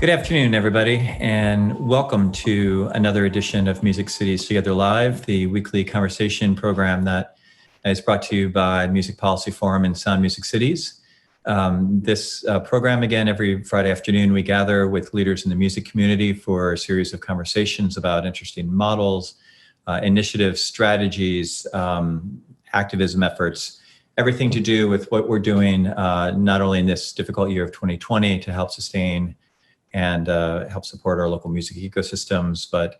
Good afternoon, everybody, and welcome to another edition of Music Cities Together Live, the weekly conversation program that is brought to you by Music Policy Forum and Sound Music Cities. This program, again, every Friday afternoon, we gather with leaders in the music community for a series of conversations about interesting models, initiatives, strategies, activism efforts, everything to do with what we're doing, not only in this difficult year of 2020 to help sustain and help support our local music ecosystems, but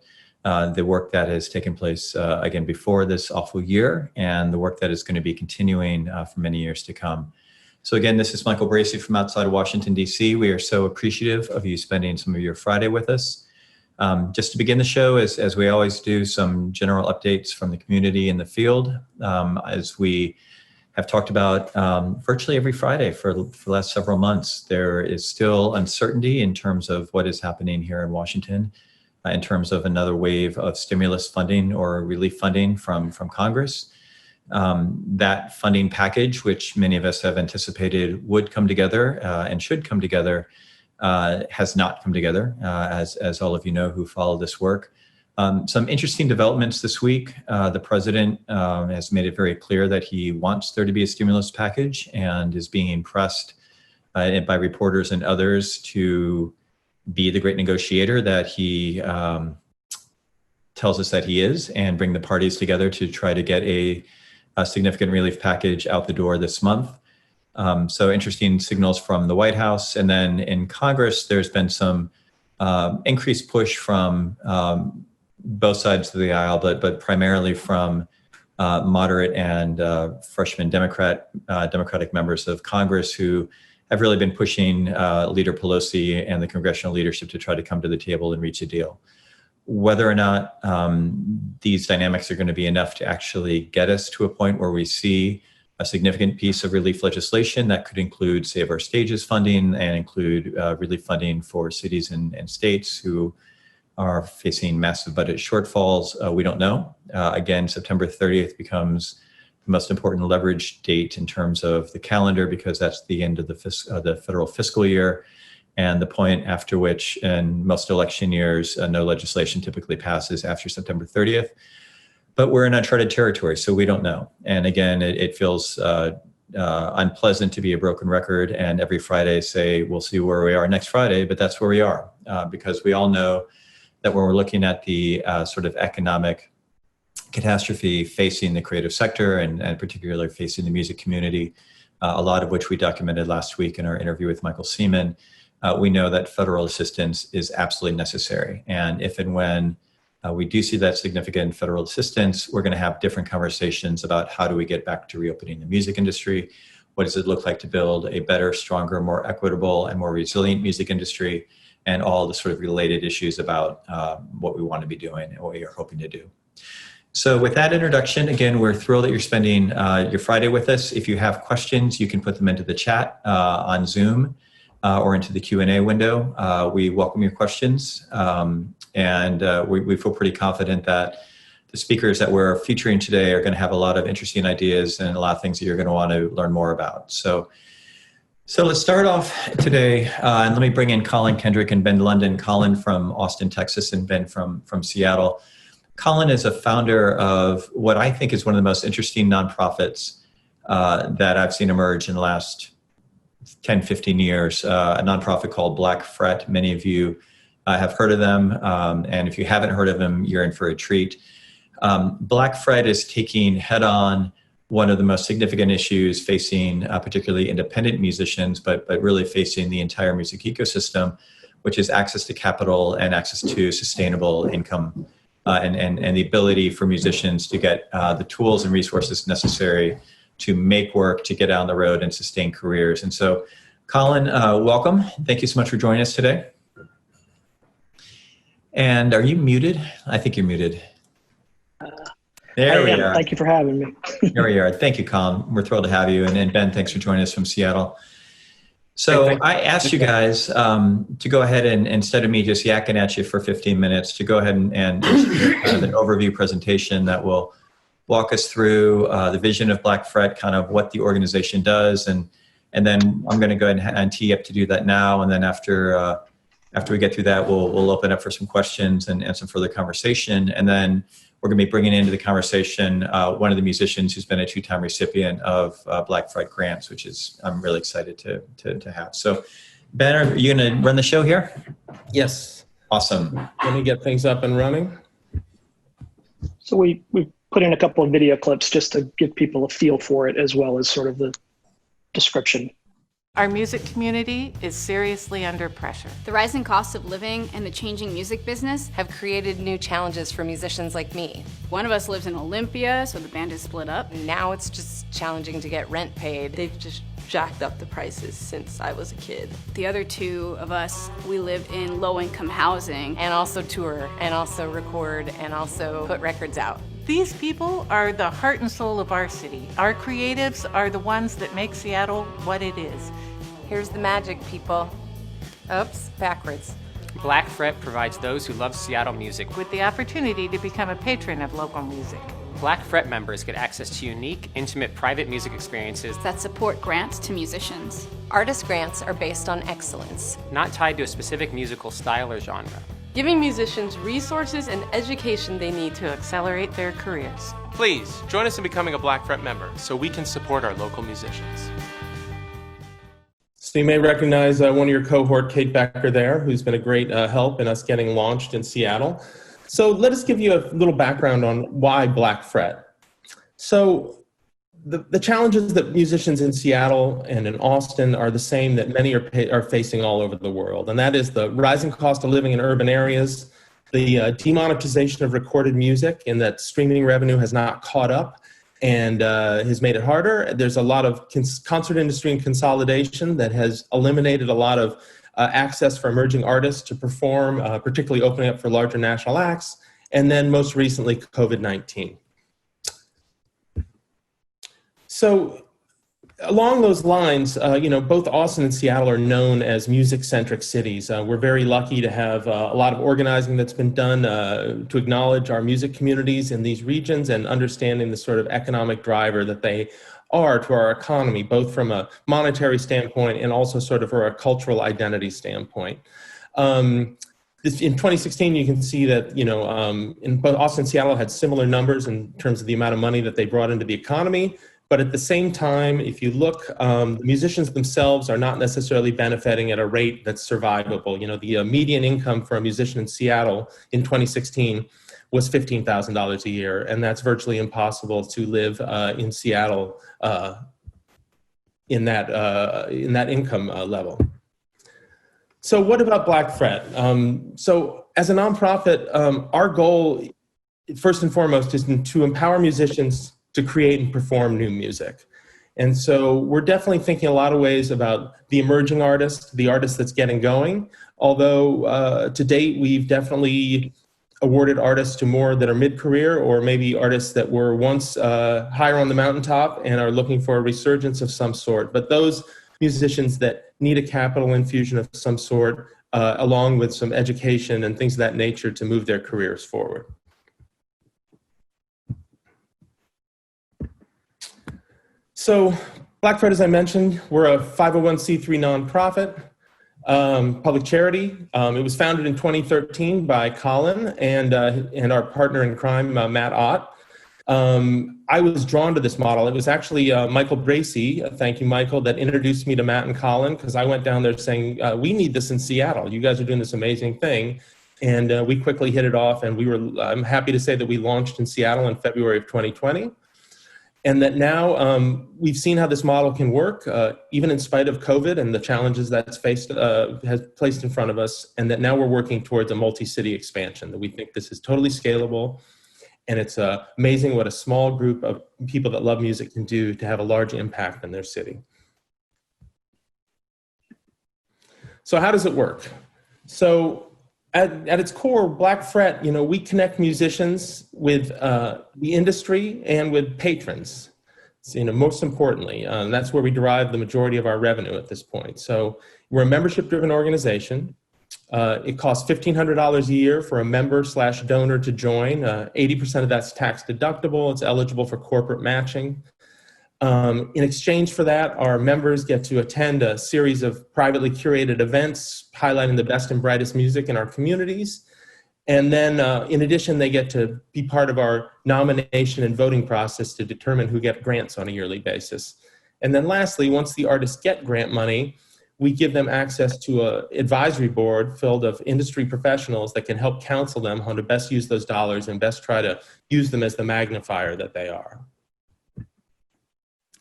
the work that has taken place, again, before this awful year, and the work that is going to be continuing for many years to come. So again, this is Michael Bracy from outside of Washington, D.C. We are so appreciative of you spending some of your Friday with us. Just to begin the show, as we always do, some general updates from the community in the field. As we have talked about virtually every Friday for the last several months, there is still uncertainty in terms of what is happening here in Washington, in terms of another wave of stimulus funding or relief funding from Congress. That funding package, which many of us have anticipated would come together and should come together, has not come together, as all of you know who follow this work. Some interesting developments this week. The president has made it very clear that he wants there to be a stimulus package and is being pressed by reporters and others to be the great negotiator that he tells us that he is, and bring the parties together to try to get a significant relief package out the door this month. So interesting signals from the White House. And then in Congress, there's been some increased push from both sides of the aisle, but primarily from moderate and freshman Democratic members of Congress who have really been pushing Leader Pelosi and the congressional leadership to try to come to the table and reach a deal. Whether or not these dynamics are going to be enough to actually get us to a point where we see a significant piece of relief legislation that could include Save Our Stages funding and include relief funding for cities and states who are facing massive budget shortfalls, we don't know. Again, September 30th becomes the most important leverage date in terms of the calendar, because that's the end of the federal fiscal year, and the point after which, in most election years, no legislation typically passes after September 30th. But we're in uncharted territory, so we don't know. And again, it feels unpleasant to be a broken record and every Friday say, we'll see where we are next Friday, but that's where we are, because we all know that when we're looking at the sort of economic catastrophe facing the creative sector and particularly facing the music community, a lot of which we documented last week in our interview with Michael Seaman, we know that federal assistance is absolutely necessary. And if and when we do see that significant federal assistance, we're going to have different conversations about how do we get back to reopening the music industry? What does it look like to build a better, stronger, more equitable, and more resilient music industry? And all the sort of related issues about what we want to be doing and what we are hoping to do. So with that introduction, again, we're thrilled that you're spending your Friday with us. If you have questions, you can put them into the chat on Zoom or into the Q&A window. We welcome your questions. And we feel pretty confident that the speakers that we're featuring today are going to have a lot of interesting ideas and a lot of things that you're going to want to learn more about. So let's start off today, and let me bring in Colin Kendrick and Ben London. Colin from Austin, Texas, and Ben from Seattle. Colin is a founder of what I think is one of the most interesting nonprofits that I've seen emerge in the last 10, 15 years, a nonprofit called Black Fret. Many of you have heard of them, and if you haven't heard of them, you're in for a treat. Black Fret is taking head-on one of the most significant issues facing particularly independent musicians, but really facing the entire music ecosystem, which is access to capital and access to sustainable income, and the ability for musicians to get the tools and resources necessary to make work, to get out on the road and sustain careers. And so, Colin, welcome. Thank you so much for joining us today. And are you muted? I think you're muted. There we are. Thank you for having me. Here we are. Thank you, Colin. We're thrilled to have you. And Ben, thanks for joining us from Seattle. So I asked you guys to go ahead and, instead of me just yakking at you for 15 minutes, to go ahead and kind of an overview presentation that will walk us through the vision of Black Fret, kind of what the organization does. And then I'm going to go ahead and tee up to do that now. And then after After we get through that, we'll open up for some questions and some further conversation. And then we're going to be bringing into the conversation one of the musicians who's been a 2-time recipient of Black Fret grants, which is I'm really excited to have. So, Ben, are you going to run the show here? Yes. Awesome. Let me get things up and running. So we put in a couple of video clips just to give people a feel for it, as well as sort of the description. Our music community is seriously under pressure. The rising cost of living and the changing music business have created new challenges for musicians like me. One of us lives in Olympia, so the band is split up. Now it's just challenging to get rent paid. They've just jacked up the prices since I was a kid. The other two of us, we live in low-income housing. And also tour, and also record, and also put records out. These people are the heart and soul of our city. Our creatives are the ones that make Seattle what it is. Here's the magic, people. Oops, backwards. Black Fret provides those who love Seattle music With the opportunity to become a patron of local music. Black Fret members get access to unique, intimate, private music experiences That support grants to musicians. Artist grants are based on excellence. not tied to a specific musical style or genre. Giving musicians resources and education they need To accelerate their careers. Please join us in becoming a Black Fret member so we can support our local musicians. So you may recognize one of your cohort, Kate Becker there, who's been a great help in us getting launched in Seattle. So let us give you a little background on why Black Fret. So the challenges that musicians in Seattle and in Austin are the same that many are facing all over the world. And that is the rising cost of living in urban areas, the demonetization of recorded music, in that streaming revenue has not caught up and has made it harder. There's a lot of concert industry and consolidation that has eliminated a lot of access for emerging artists to perform, particularly opening up for larger national acts, and then most recently, COVID-19. So along those lines, both Austin and Seattle are known as music-centric cities. We're very lucky to have a lot of organizing that's been done to acknowledge our music communities in these regions and understanding the sort of economic driver that they are to our economy, both from a monetary standpoint and also sort of for a cultural identity standpoint. In 2016, you can see that, in both Austin and Seattle had similar numbers in terms of the amount of money that they brought into the economy. But at the same time, if you look, the musicians themselves are not necessarily benefiting at a rate that's survivable. The median income for a musician in Seattle in 2016 was $15,000 a year, and that's virtually impossible to live in Seattle in that income level. So what about Black Fret? So as a nonprofit, our goal, first and foremost, is to empower musicians to create and perform new music. And so we're definitely thinking a lot of ways about the emerging artist, the artist that's getting going. Although to date, we've definitely awarded artists to more that are mid-career, or maybe artists that were once higher on the mountaintop and are looking for a resurgence of some sort. But those musicians that need a capital infusion of some sort, along with some education and things of that nature to move their careers forward. So Black Fret, as I mentioned, we're a 501c3 nonprofit, public charity. It was founded in 2013 by Colin and our partner in crime, Matt Ott. I was drawn to this model. It was actually Michael Bracy, thank you, Michael, that introduced me to Matt and Colin, because I went down there saying, we need this in Seattle. You guys are doing this amazing thing. And we quickly hit it off, and I'm happy to say that we launched in Seattle in February of 2020. And that now we've seen how this model can work, even in spite of COVID and the challenges that's has placed in front of us, and that now we're working towards a multi-city expansion, that we think this is totally scalable. And it's amazing what a small group of people that love music can do to have a large impact in their city. So how does it work? So at its core, Black Fret, we connect musicians with the industry and with patrons. So, most importantly, that's where we derive the majority of our revenue at this point. So we're a membership-driven organization. It costs $1,500 a year for a member/donor to join. 80% of that's tax deductible. It's eligible for corporate matching. In exchange for that, our members get to attend a series of privately curated events highlighting the best and brightest music in our communities. And then in addition, they get to be part of our nomination and voting process to determine who get grants on a yearly basis. And then lastly, once the artists get grant money, we give them access to an advisory board filled of industry professionals that can help counsel them how to best use those dollars and best try to use them as the magnifier that they are.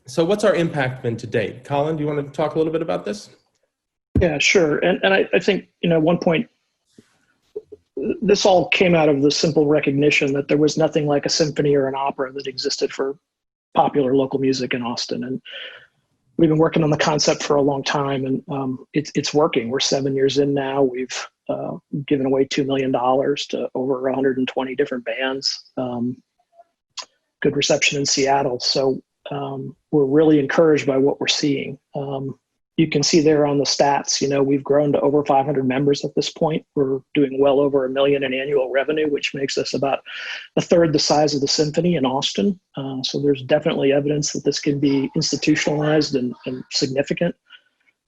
So what's our impact been to date? Colin, do you want to talk a little bit about this? Yeah, sure. And I think, at one point, this all came out of the simple recognition that there was nothing like a symphony or an opera that existed for popular local music in Austin. And we've been working on the concept for a long time, and it's working. We're 7 years in now. We've given away $2 million to over 120 different bands. Good reception in Seattle. So we're really encouraged by what we're seeing. You can see there on the stats, we've grown to over 500 members at this point. We're doing well over $1 million in annual revenue, which makes us about a third the size of the symphony in Austin. So there's definitely evidence that this can be institutionalized and significant.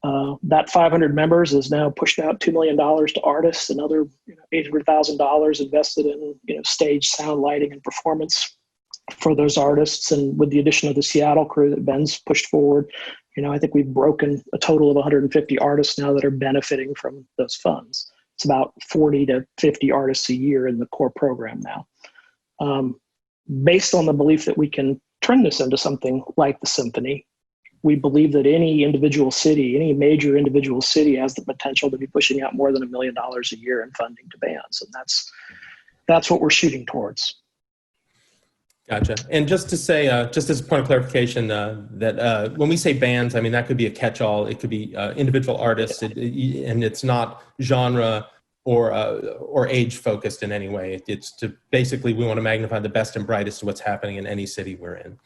That 500 members has now pushed out $2 million to artists, another $800,000 invested in stage, sound, lighting, and performance for those artists. And with the addition of the Seattle crew that Ben's pushed forward, I think we've broken a total of 150 artists now that are benefiting from those funds. It's about 40 to 50 artists a year in the core program now. Based on the belief that we can turn this into something like the symphony, we believe that any individual city, any major individual city has the potential to be pushing out more than $1 million a year in funding to bands. And that's what we're shooting towards. Gotcha. And just to say, just as a point of clarification, that when we say bands, I mean, that could be a catch-all. It could be individual artists, and it's not genre or age focused in any way. It's to basically, we want to magnify the best and brightest of what's happening in any city we're in.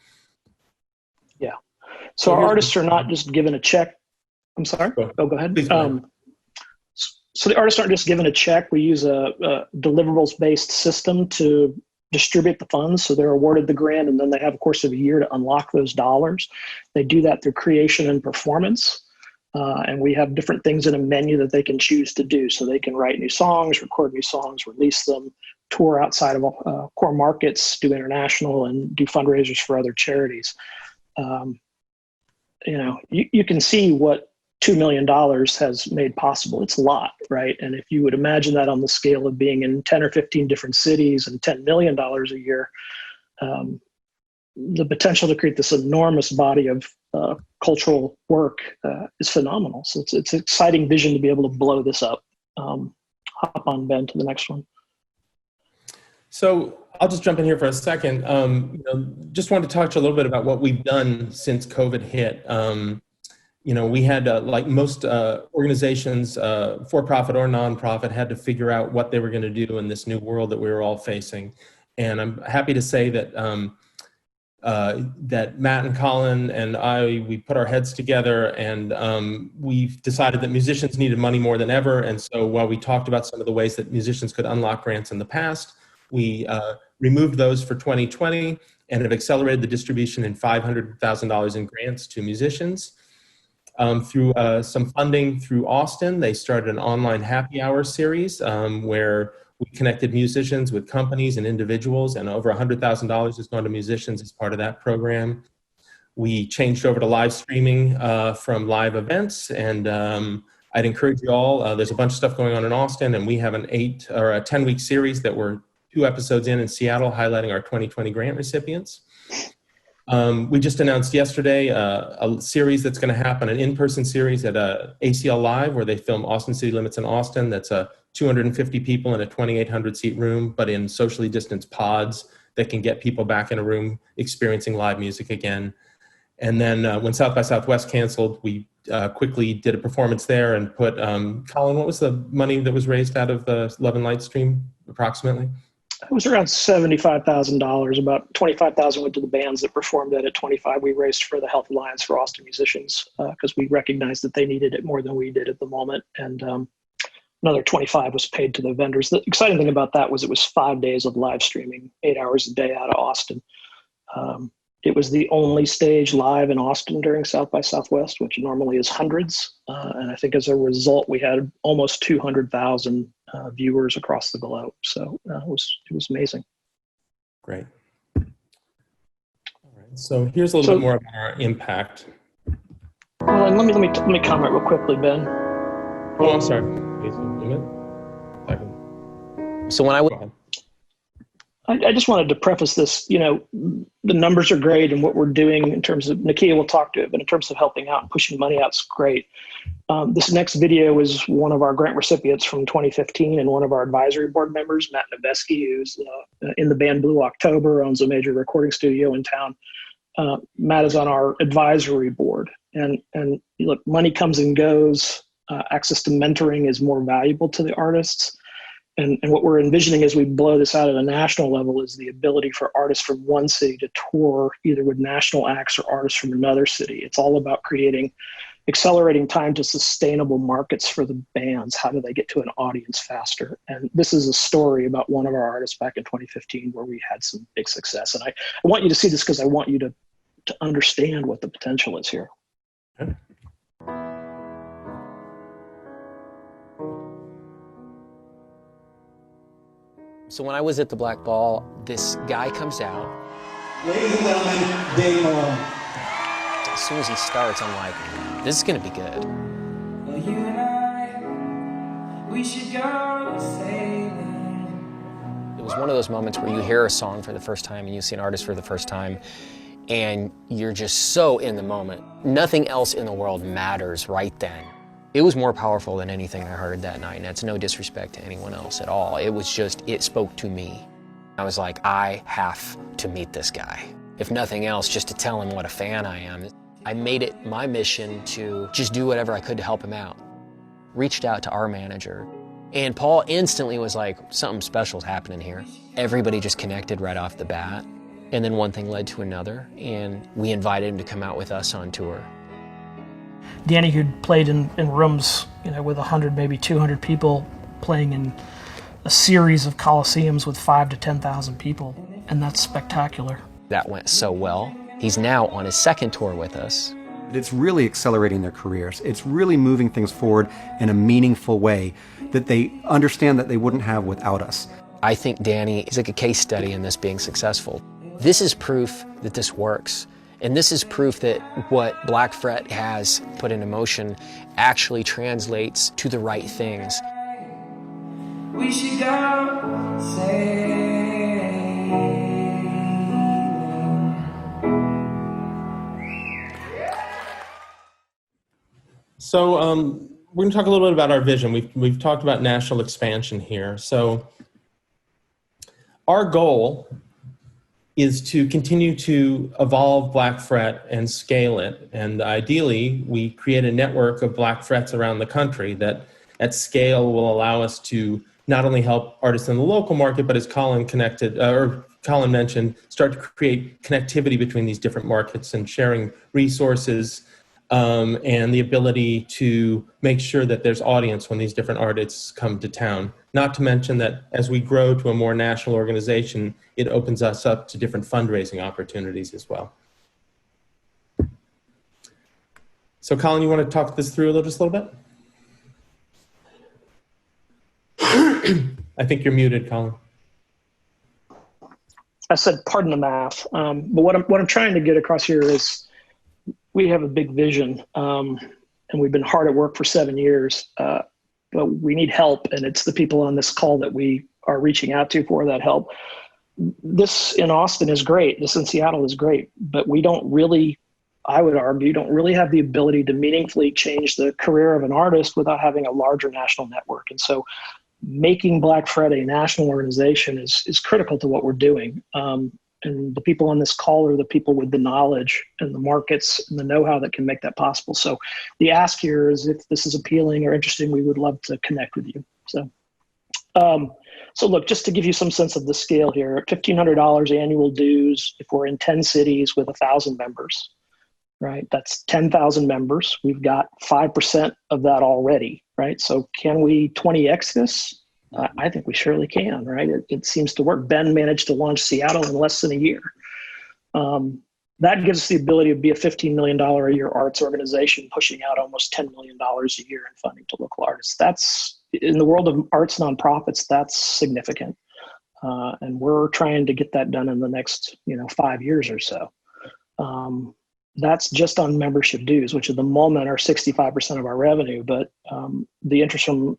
Yeah. So our artists are not just given a check. I'm sorry. Go ahead. Please go ahead. So the artists aren't just given a check. We use a deliverables-based system to distribute the funds. So they're awarded the grant, and then they have a course of a year to unlock those dollars. They do that through creation and performance. And we have different things in a menu that they can choose to do. So they can write new songs, record new songs, release them, tour outside of core markets, do international, and do fundraisers for other charities. You can see what $2 million has made possible. It's a lot, right? And if you would imagine that on the scale of being in 10 or 15 different cities and $10 million a year, the potential to create this enormous body of cultural work is phenomenal. So it's an exciting vision to be able to blow this up. Hop on, Ben, to the next one. So I'll just jump in here for a second. Just wanted to touch a little bit about what we've done since COVID hit. We had, like most organizations, for-profit or non-profit, had to figure out what they were going to do in this new world that we were all facing. And I'm happy to say that that Matt and Colin and we put our heads together, and we've decided that musicians needed money more than ever. And so while we talked about some of the ways that musicians could unlock grants in the past, we removed those for 2020 and have accelerated the distribution in $500,000 in grants to musicians. Through some funding through Austin, they started an online happy hour series where we connected musicians with companies and individuals, and over $100,000 has gone to musicians as part of that program. We changed over to live streaming from live events, and I'd encourage you all, there's a bunch of stuff going on in Austin, and we have an 8 or a 10-week series that we're 2 episodes in Seattle highlighting our 2020 grant recipients. We just announced yesterday a series that's going to happen, an in-person series at ACL Live, where they film Austin City Limits in Austin. That's 250 people in a 2,800-seat room, but in socially distanced pods that can get people back in a room experiencing live music again. And then when South by Southwest canceled, we quickly did a performance there and put, Colin, what was the money that was raised out of the Love and Light stream, approximately? It was around $75,000. About $25,000 went to the bands that performed at it. $25,000 we raised for the Health Alliance for Austin musicians because we recognized that they needed it more than we did at the moment. And another $25,000 was paid to the vendors. The exciting thing about that was it was 5 days of live streaming, 8 hours a day out of Austin. It was the only stage live in Austin during South by Southwest, which normally is hundreds. And I think as a result, we had almost 200,000 viewers across the globe. So it was amazing. Great. All right. So here's a little bit more about our impact. Well, and let me comment real quickly, Ben. Oh, I'm sorry. Please, a minute. So when I just wanted to preface this, the numbers are great and what we're doing in terms of, Nakia will talk to it, but in terms of helping out and pushing money out, it's great. This next video is one of our grant recipients from 2015 and one of our advisory board members, Matt Novesky, who's in the band Blue October, owns a major recording studio in town. Matt is on our advisory board. And look, money comes and goes. Access to mentoring is more valuable to the artists. And what we're envisioning as we blow this out at a national level is the ability for artists from one city to tour either with national acts or artists from another city. It's all about accelerating time to sustainable markets for the bands. How do they get to an audience faster? And this is a story about one of our artists back in 2015 where we had some big success. And I want you to see this because I want you to understand what the potential is here. Okay. So when I was at the Black Ball, this guy comes out. Ladies and gentlemen, Dave Malone. As soon as he starts, I'm like, this is gonna be good. Well, you and I, we should go sailing. It was one of those moments where you hear a song for the first time and you see an artist for the first time and you're just so in the moment. Nothing else in the world matters right then. It was more powerful than anything I heard that night, and that's no disrespect to anyone else at all. It was just, it spoke to me. I was like, I have to meet this guy. If nothing else, just to tell him what a fan I am. I made it my mission to just do whatever I could to help him out. Reached out to our manager, and Paul instantly was like, something special's happening here. Everybody just connected right off the bat, and then one thing led to another, and we invited him to come out with us on tour. Danny, who'd played in rooms, with 100, maybe 200 people, playing in a series of coliseums with 5,000 to 10,000 people, and that's spectacular. That went so well. He's now on his second tour with us. It's really accelerating their careers. It's really moving things forward in a meaningful way that they understand that they wouldn't have without us. I think Danny is like a case study in this being successful. This is proof that this works. And this is proof that what Black Fret has put into motion actually translates to the right things. We should go sailing. So we're going to talk a little bit about our vision. We've talked about national expansion here. So our goal is to continue to evolve Black Fret and scale it. And ideally, we create a network of Black Frets around the country that at scale will allow us to not only help artists in the local market, but as Colin mentioned, start to create connectivity between these different markets and sharing resources and the ability to make sure that there's audience when these different artists come to town. Not to mention that as we grow to a more national organization, it opens us up to different fundraising opportunities as well. So Colin, you want to talk this through just a little bit? I think you're muted, Colin. I said, pardon the math. But what I'm trying to get across here is we have a big vision, and we've been hard at work for 7 years, but we need help, and it's the people on this call that we are reaching out to for that help. This in Austin is great. This in Seattle is great, but we don't really, I would argue, don't really have the ability to meaningfully change the career of an artist without having a larger national network. And so making Black Fret a national organization is critical to what we're doing. And the people on this call are the people with the knowledge and the markets and the know-how that can make that possible. So the ask here is if this is appealing or interesting, we would love to connect with you. So look, just to give you some sense of the scale here, $1,500 annual dues if we're in 10 cities with 1,000 members, right? That's 10,000 members. We've got 5% of that already, right? So can we 20x this? I think we surely can, right? It seems to work. Ben managed to launch Seattle in less than a year. That gives us the ability to be a $15 million a year arts organization, pushing out almost $10 million a year in funding to local artists. That's, in the world of arts nonprofits, that's significant. And we're trying to get that done in the next 5 years or so. That's just on membership dues, which at the moment are 65% of our revenue. But the interest from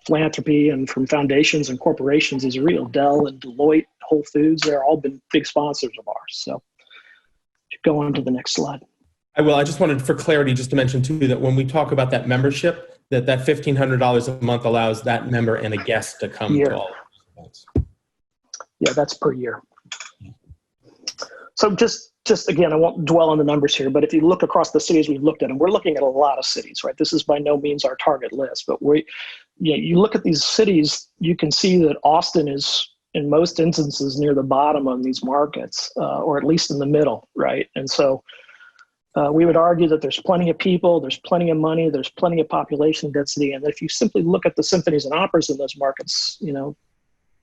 philanthropy and from foundations and corporations is real. Dell and Deloitte, Whole Foods, they're all been big sponsors of ours. So go on to the next slide. I will. I just wanted, for clarity, just to mention too, that when we talk about that membership, that $1,500 a month allows that member and a guest to come to all of those. Yeah, that's per year. So just again, I won't dwell on the numbers here, but if you look across the cities we've looked at, and we're looking at a lot of cities, right? This is by no means our target list, but you look at these cities, you can see that Austin is, in most instances, near the bottom of these markets, or at least in the middle, right? And so we would argue that there's plenty of people, there's plenty of money, there's plenty of population density, and that if you simply look at the symphonies and operas in those markets,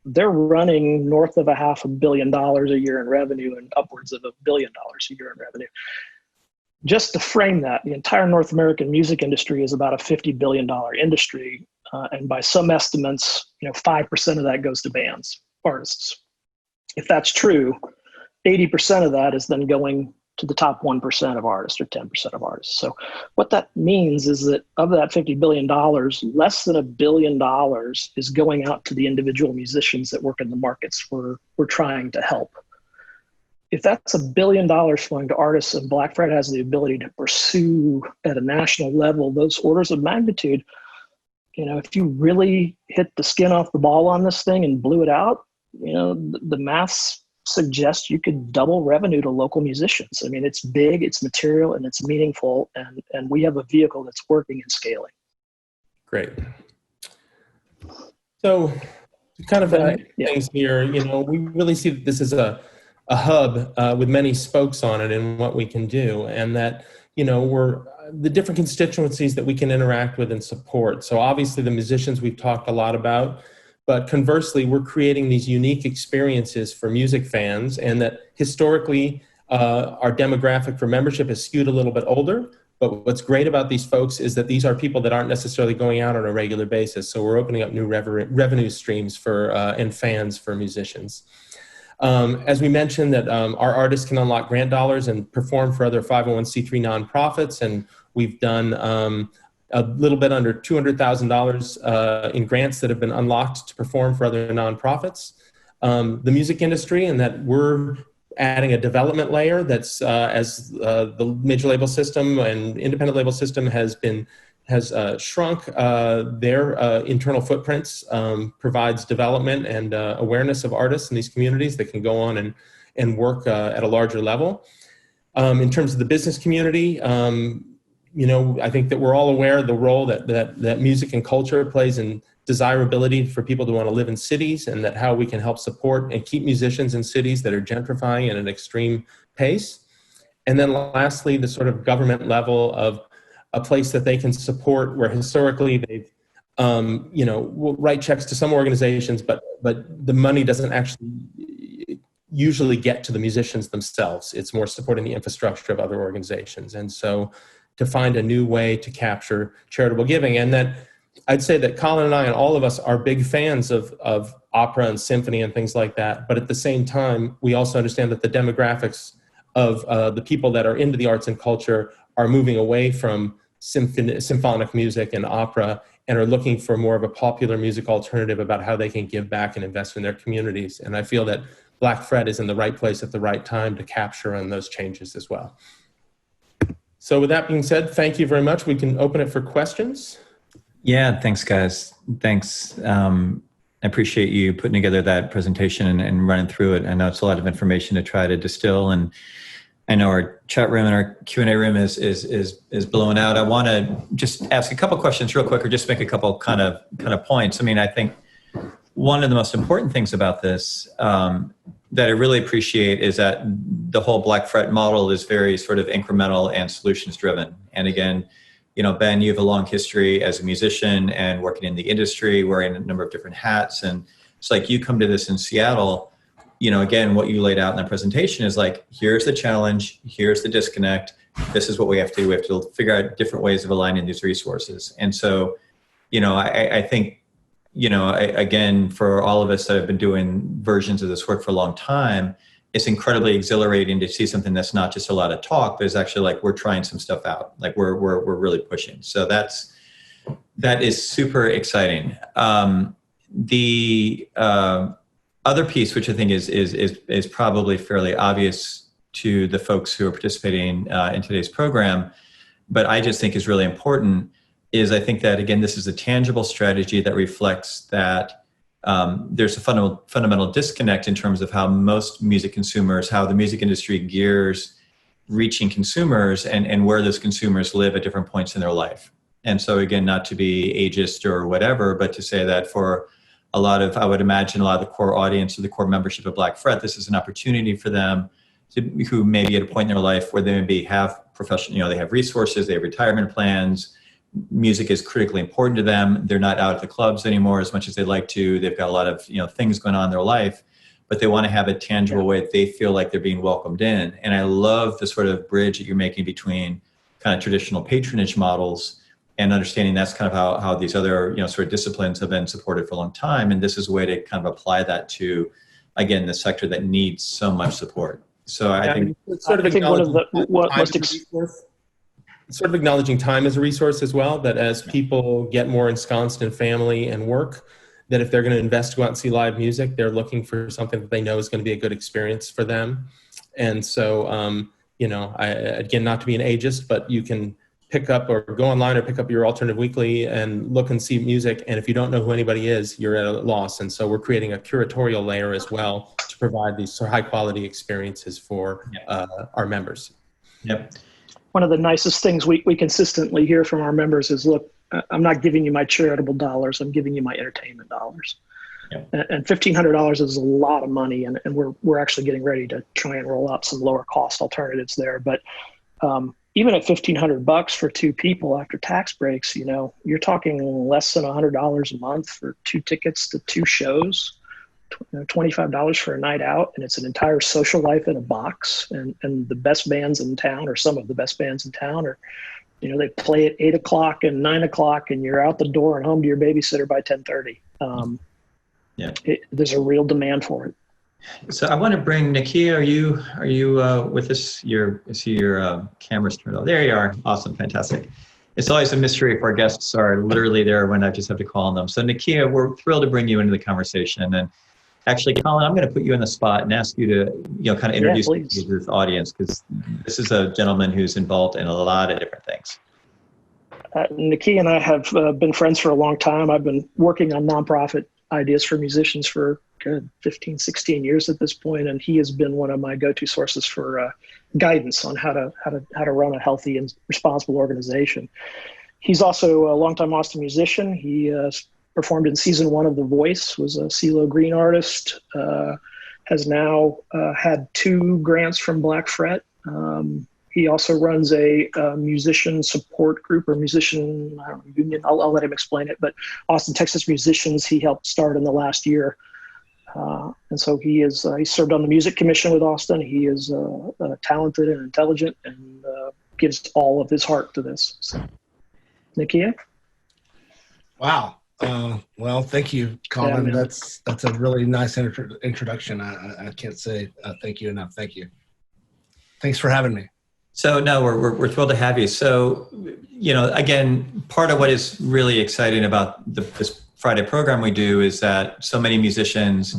they're running north of $500 million a year in revenue and upwards of $1 billion a year in revenue. Just to frame that, the entire North American music industry is about a $50 billion industry, and by some estimates, 5% of that goes to bands. Artists. If that's true, 80% of that is then going to the top 1% of artists or 10% of artists. So what that means is that of that $50 billion, less than $1 billion is going out to the individual musicians that work in the markets we're trying to help. If that's $1 billion flowing to artists and Black Fred has the ability to pursue at a national level those orders of magnitude, if you really hit the skin off the ball on this thing and blew it out, the maths suggest you could double revenue to local musicians. I mean, it's big, it's material, and it's meaningful, and we have a vehicle that's working and scaling. Great. So kind of things here, we really see that this is a hub with many spokes on it and what we can do, and that, we're the different constituencies that we can interact with and support. So obviously the musicians we've talked a lot about, but conversely, we're creating these unique experiences for music fans, and that historically our demographic for membership is skewed a little bit older. But what's great about these folks is that these are people that aren't necessarily going out on a regular basis. So we're opening up new revenue streams for and fans for musicians. As we mentioned, that our artists can unlock grant dollars and perform for other 501c3 nonprofits, and we've done a little bit under $200,000 in grants that have been unlocked to perform for other nonprofits. The music industry, and that we're adding a development layer that's as the major label system and independent label system has shrunk their internal footprints, provides development and awareness of artists in these communities that can go on and work at a larger level. In terms of the business community, I think that we're all aware of the role that music and culture plays in desirability for people to want to live in cities, and that how we can help support and keep musicians in cities that are gentrifying at an extreme pace. And then lastly, the sort of government level of a place that they can support, where historically they've, will write checks to some organizations, but the money doesn't actually usually get to the musicians themselves. It's more supporting the infrastructure of other organizations. And so to find a new way to capture charitable giving. And that I'd say that Colin and I and all of us are big fans of opera and symphony and things like that. But at the same time, we also understand that the demographics of the people that are into the arts and culture are moving away from symphonic music and opera, and are looking for more of a popular music alternative about how they can give back and invest in their communities. And I feel that Black Fred is in the right place at the right time to capture on those changes as well. So with that being said, thank you very much. We can open it for questions. Yeah, thanks, guys. Thanks. I appreciate you putting together that presentation and running through it. I know it's a lot of information to try to distill, and I know our chat room and our Q&A room is blowing out. I want to just ask a couple questions real quick, or just make a couple kind of points. I mean, I think one of the most important things about this that I really appreciate is that the whole Black Fred model is very sort of incremental and solutions driven. And again, Ben, you have a long history as a musician and working in the industry, wearing a number of different hats. And it's like you come to this in Seattle again, what you laid out in that presentation is like, here's the challenge, here's the disconnect. This is what we have to do. We have to figure out different ways of aligning these resources. And so, I think, again, for all of us that have been doing versions of this work for a long time, it's incredibly exhilarating to see something that's not just a lot of talk, but it's actually like we're trying some stuff out. Like we're really pushing. So that is super exciting. The other piece, which I think is probably fairly obvious to the folks who are participating in today's program, but I just think is really important, is I think that, again, this is a tangible strategy that reflects that there's a fundamental disconnect in terms of how most music consumers, how the music industry gears reaching consumers and where those consumers live at different points in their life. And so, again, not to be ageist or whatever, but to say that for I would imagine a lot of the core audience or the core membership of Black Fret, this is an opportunity for them who may be at a point in their life where they maybe have professional, they have resources, they have retirement plans, music is critically important to them. They're not out at the clubs anymore as much as they'd like to. They've got a lot of things going on in their life, but they want to have a tangible way that they feel like they're being welcomed in. And I love the sort of bridge that you're making between kind of traditional patronage models and understanding that's kind of how these other sort of disciplines have been supported for a long time. And this is a way to kind of apply that to, again, the sector that needs so much support. So I think it's sort of acknowledging time as a resource as well, that as people get more ensconced in family and work, that if they're going to invest to go out and see live music, they're looking for something that they know is going to be a good experience for them. And so, again, not to be an ageist, but you can pick up or go online or pick up your Alternative Weekly and look and see music. And if you don't know who anybody is, you're at a loss. And so we're creating a curatorial layer as well to provide these high quality experiences for our members. Yep. One of the nicest things we consistently hear from our members is, look, I'm not giving you my charitable dollars, I'm giving you my entertainment dollars. Yep. And $1,500 is a lot of money, and we're actually getting ready to try and roll out some lower cost alternatives there. But even at $1,500 for two people after tax breaks, you're talking less than $100 a month for 2 tickets to 2 shows. $25 for a night out, and it's an entire social life in a box. And the best bands in town, or some of the best bands in town, are, they play at 8 o'clock and 9 o'clock, and you're out the door and home to your babysitter by 10:30. There's a real demand for it. So I want to bring Nakia. Are you with us? I see your camera's turned on. There you are. Awesome, fantastic. It's always a mystery if our guests are literally there when I just have to call on them. So Nakia, we're thrilled to bring you into the conversation. And actually, Colin, I'm going to put you on the spot and ask you to, kind of introduce you to this audience, because this is a gentleman who's involved in a lot of different things. Nakia and I have been friends for a long time. I've been working on nonprofit ideas for musicians for 15, 16 years at this point, and he has been one of my go-to sources for guidance on how to run a healthy and responsible organization. He's also a longtime Austin musician. He performed in season 1 of The Voice, was a CeeLo Green artist, has now had 2 grants from Black Fret. He also runs a musician support group or musician union. I'll let him explain it, but Austin, Texas Musicians, he helped start in the last year. And so he served on the music commission with Austin. He is talented and intelligent, and gives all of his heart to this. So, Nakia? Wow. Well, thank you, Colin. Yeah, that's a really nice introduction. I can't say thank you enough. Thank you. Thanks for having me. So no, we're thrilled to have you. So, again, part of what is really exciting about this Friday program we do is that so many musicians,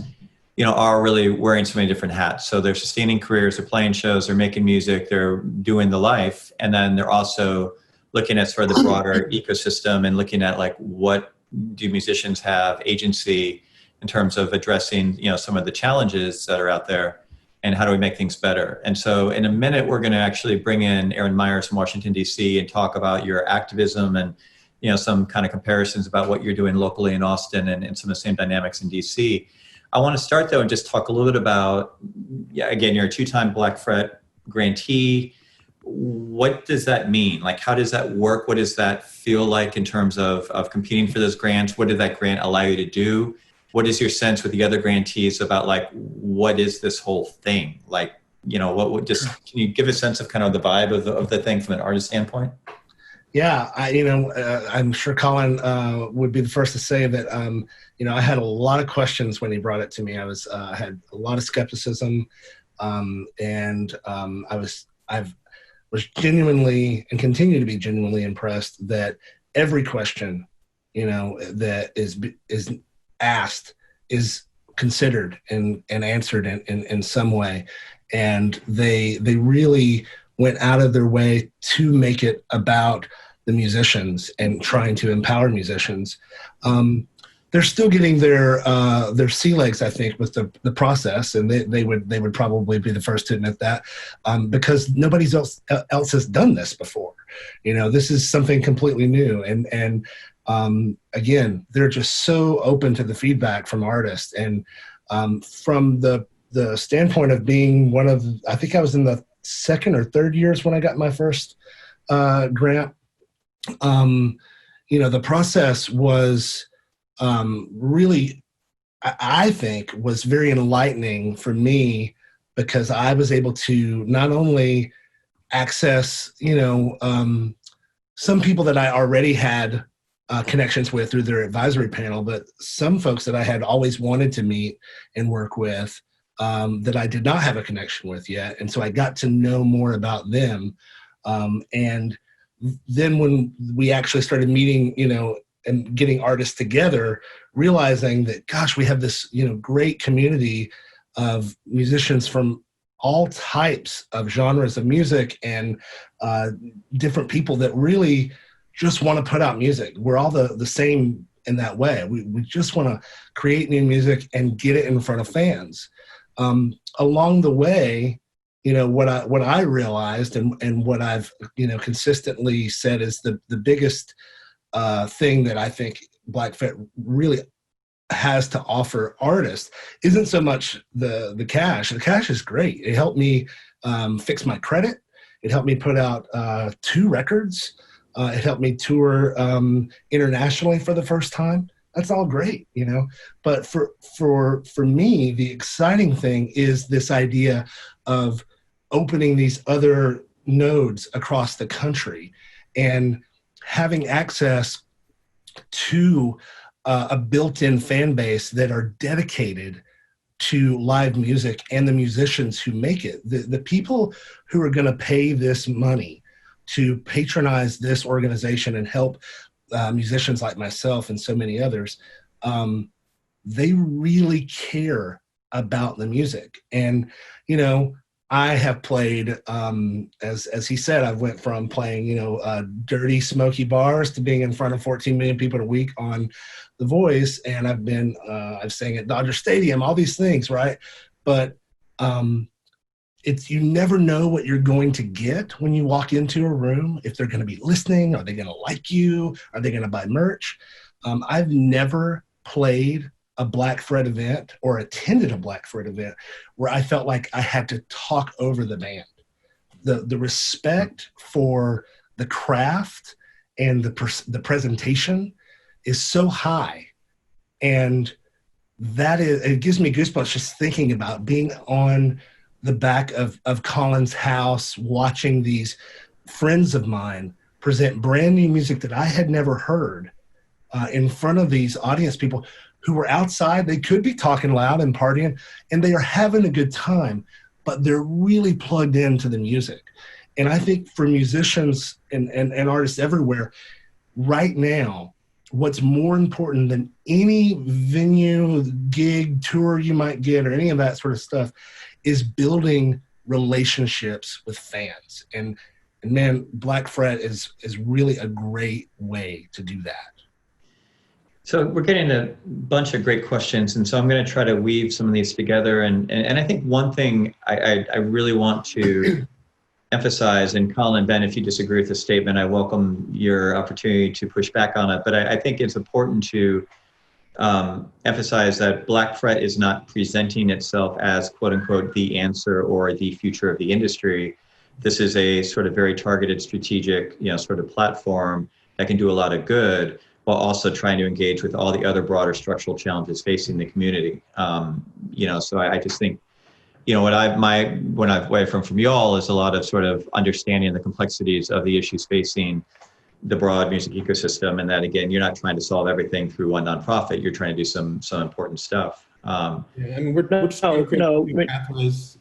are really wearing so many different hats. So they're sustaining careers, they're playing shows, they're making music, they're doing the life, and then they're also looking at sort of the broader ecosystem and looking at like, what do musicians have agency in terms of addressing, some of the challenges that are out there, and how do we make things better? And so in a minute, we're going to actually bring in Aaron Myers from Washington, D.C. and talk about your activism and, some kind of comparisons about what you're doing locally in Austin and some of the same dynamics in D.C. I want to start, though, and just talk a little bit about, again, you're a 2-time Black Fret grantee. What does that mean? Like, how does that work? What does that feel like in terms of competing for those grants? What did that grant allow you to do? what is your sense with the other grantees about like, what is this whole thing? Like, you know, what would just, can you give a sense of kind of the vibe of the thing from an artist standpoint? Yeah, I'm sure Colin would be the first to say that, I had a lot of questions when he brought it to me. I had a lot of skepticism, and I was genuinely and continue to be genuinely impressed that every question, that is asked is considered and answered in some way, and they really went out of their way to make it about the musicians and trying to empower musicians. They're still getting their sea legs, I think, with the process, and they would probably be the first to admit that, because nobody else has done this before. This is something completely new, and again, they're just so open to the feedback from artists, and from the standpoint of being I think I was in the second or third years when I got my first grant. The process was really, I think, was very enlightening for me, because I was able to not only access, some people that I already had connections with through their advisory panel, but some folks that I had always wanted to meet and work with, that I did not have a connection with yet. And so I got to know more about them. And then when we actually started meeting, and getting artists together, realizing that, gosh, we have this, great community of musicians from all types of genres of music, and different people that really just want to put out music. We're all the same in that way. We just want to create new music and get it in front of fans. Along the way, what I realized, and what I've consistently said is the biggest thing that I think Black Fret really has to offer artists isn't so much the cash. The cash is great. It helped me fix my credit. It helped me put out 2 records. It helped me tour internationally for the first time. That's all great, But for me, the exciting thing is this idea of opening these other nodes across the country and having access to a built-in fan base that are dedicated to live music and the musicians who make it. The people who are going to pay this money to patronize this organization and help musicians like myself and so many others, they really care about the music. And, I have played, as he said, I went from playing, dirty, smoky bars to being in front of 14 million people a week on The Voice. And I've sang at Dodger Stadium, all these things, right? But you never know what you're going to get when you walk into a room. If they're going to be listening, are they going to like you? Are they going to buy merch? I've never played a Black Fret event or attended a Black Fret event where I felt like I had to talk over the band. The respect for the craft and the presentation is so high, and it gives me goosebumps just thinking about being on the back of Colin's house, watching these friends of mine present brand new music that I had never heard in front of these audience people who were outside. They could be talking loud and partying, and they are having a good time, but they're really plugged into the music. And I think for musicians and artists everywhere right now, what's more important than any venue, gig, tour you might get, or any of that sort of stuff, is building relationships with fans. And man, Black Fret is really a great way to do that. So we're getting a bunch of great questions, and so I'm going to try to weave some of these together. And I think one thing I really want to emphasize, and Colin, Ben, if you disagree with the statement, I welcome your opportunity to push back on it. But I think it's important to emphasize that Black Fret is not presenting itself as quote unquote the answer or the future of the industry. This is a sort of very targeted, strategic, sort of platform that can do a lot of good. while also trying to engage with all the other broader structural challenges facing the community. So I just think, what I've from y'all is a lot of sort of understanding the complexities of the issues facing the broad music ecosystem, and that again, you're not trying to solve everything through one nonprofit. You're trying to do some important stuff. We're pathways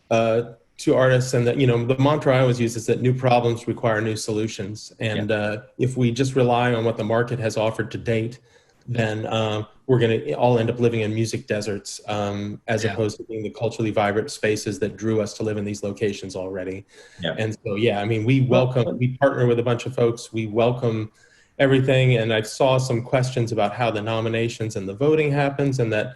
to artists, and that the mantra I always use is that new problems require new solutions. And if we just rely on what the market has offered to date, then we're going to all end up living in music deserts, as opposed to being the culturally vibrant spaces that drew us to live in these locations already. And so, we partner with a bunch of folks. We welcome everything. And I saw some questions about how the nominations and the voting happens, and that,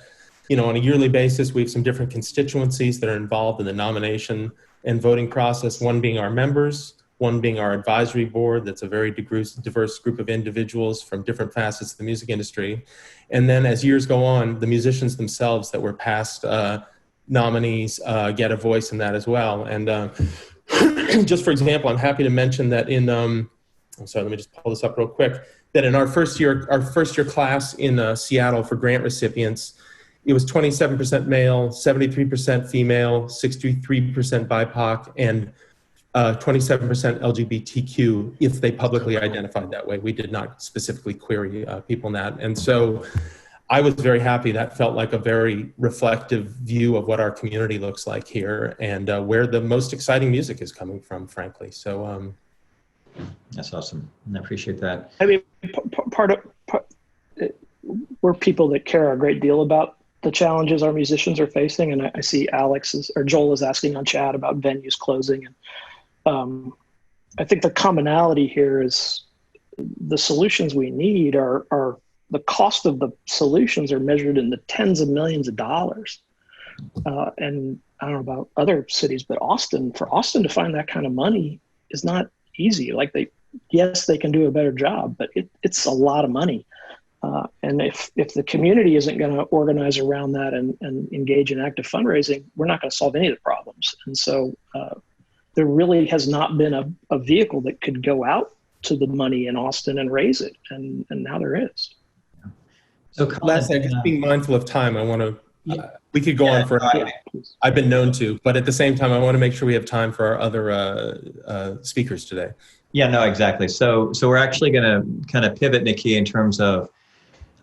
on a yearly basis, we have some different constituencies that are involved in the nomination and voting process, one being our members, one being our advisory board. That's a very diverse group of individuals from different facets of the music industry. And then as years go on, the musicians themselves that were past nominees get a voice in that as well. And just for example, I'm happy to mention that let me just pull this up real quick, that in our first year class in Seattle for grant recipients, it was 27% male, 73% female, 63% BIPOC, and 27% LGBTQ if they publicly identified that way. We did not specifically query people in that. And so I was very happy. That felt like a very reflective view of what our community looks like here, and where the most exciting music is coming from, frankly. So that's awesome. I appreciate that. I mean, we're people that care a great deal about the challenges our musicians are facing. And I see Joel is asking on chat about venues closing. And I think the commonality here is the solutions we need are the cost of the solutions are measured in the tens of millions of dollars. And I don't know about other cities, but for Austin to find that kind of money is not easy. Like they can do a better job, but it's a lot of money. And if the community isn't going to organize around that and engage in active fundraising, we're not going to solve any of the problems. And so there really has not been a vehicle that could go out to the money in Austin and raise it. And now there is. So lastly, just being mindful of time, I want to, we could go on for I've been known to, but at the same time, I want to make sure we have time for our other speakers today. Yeah, no, exactly. So we're actually going to kind of pivot, Nakia, in terms of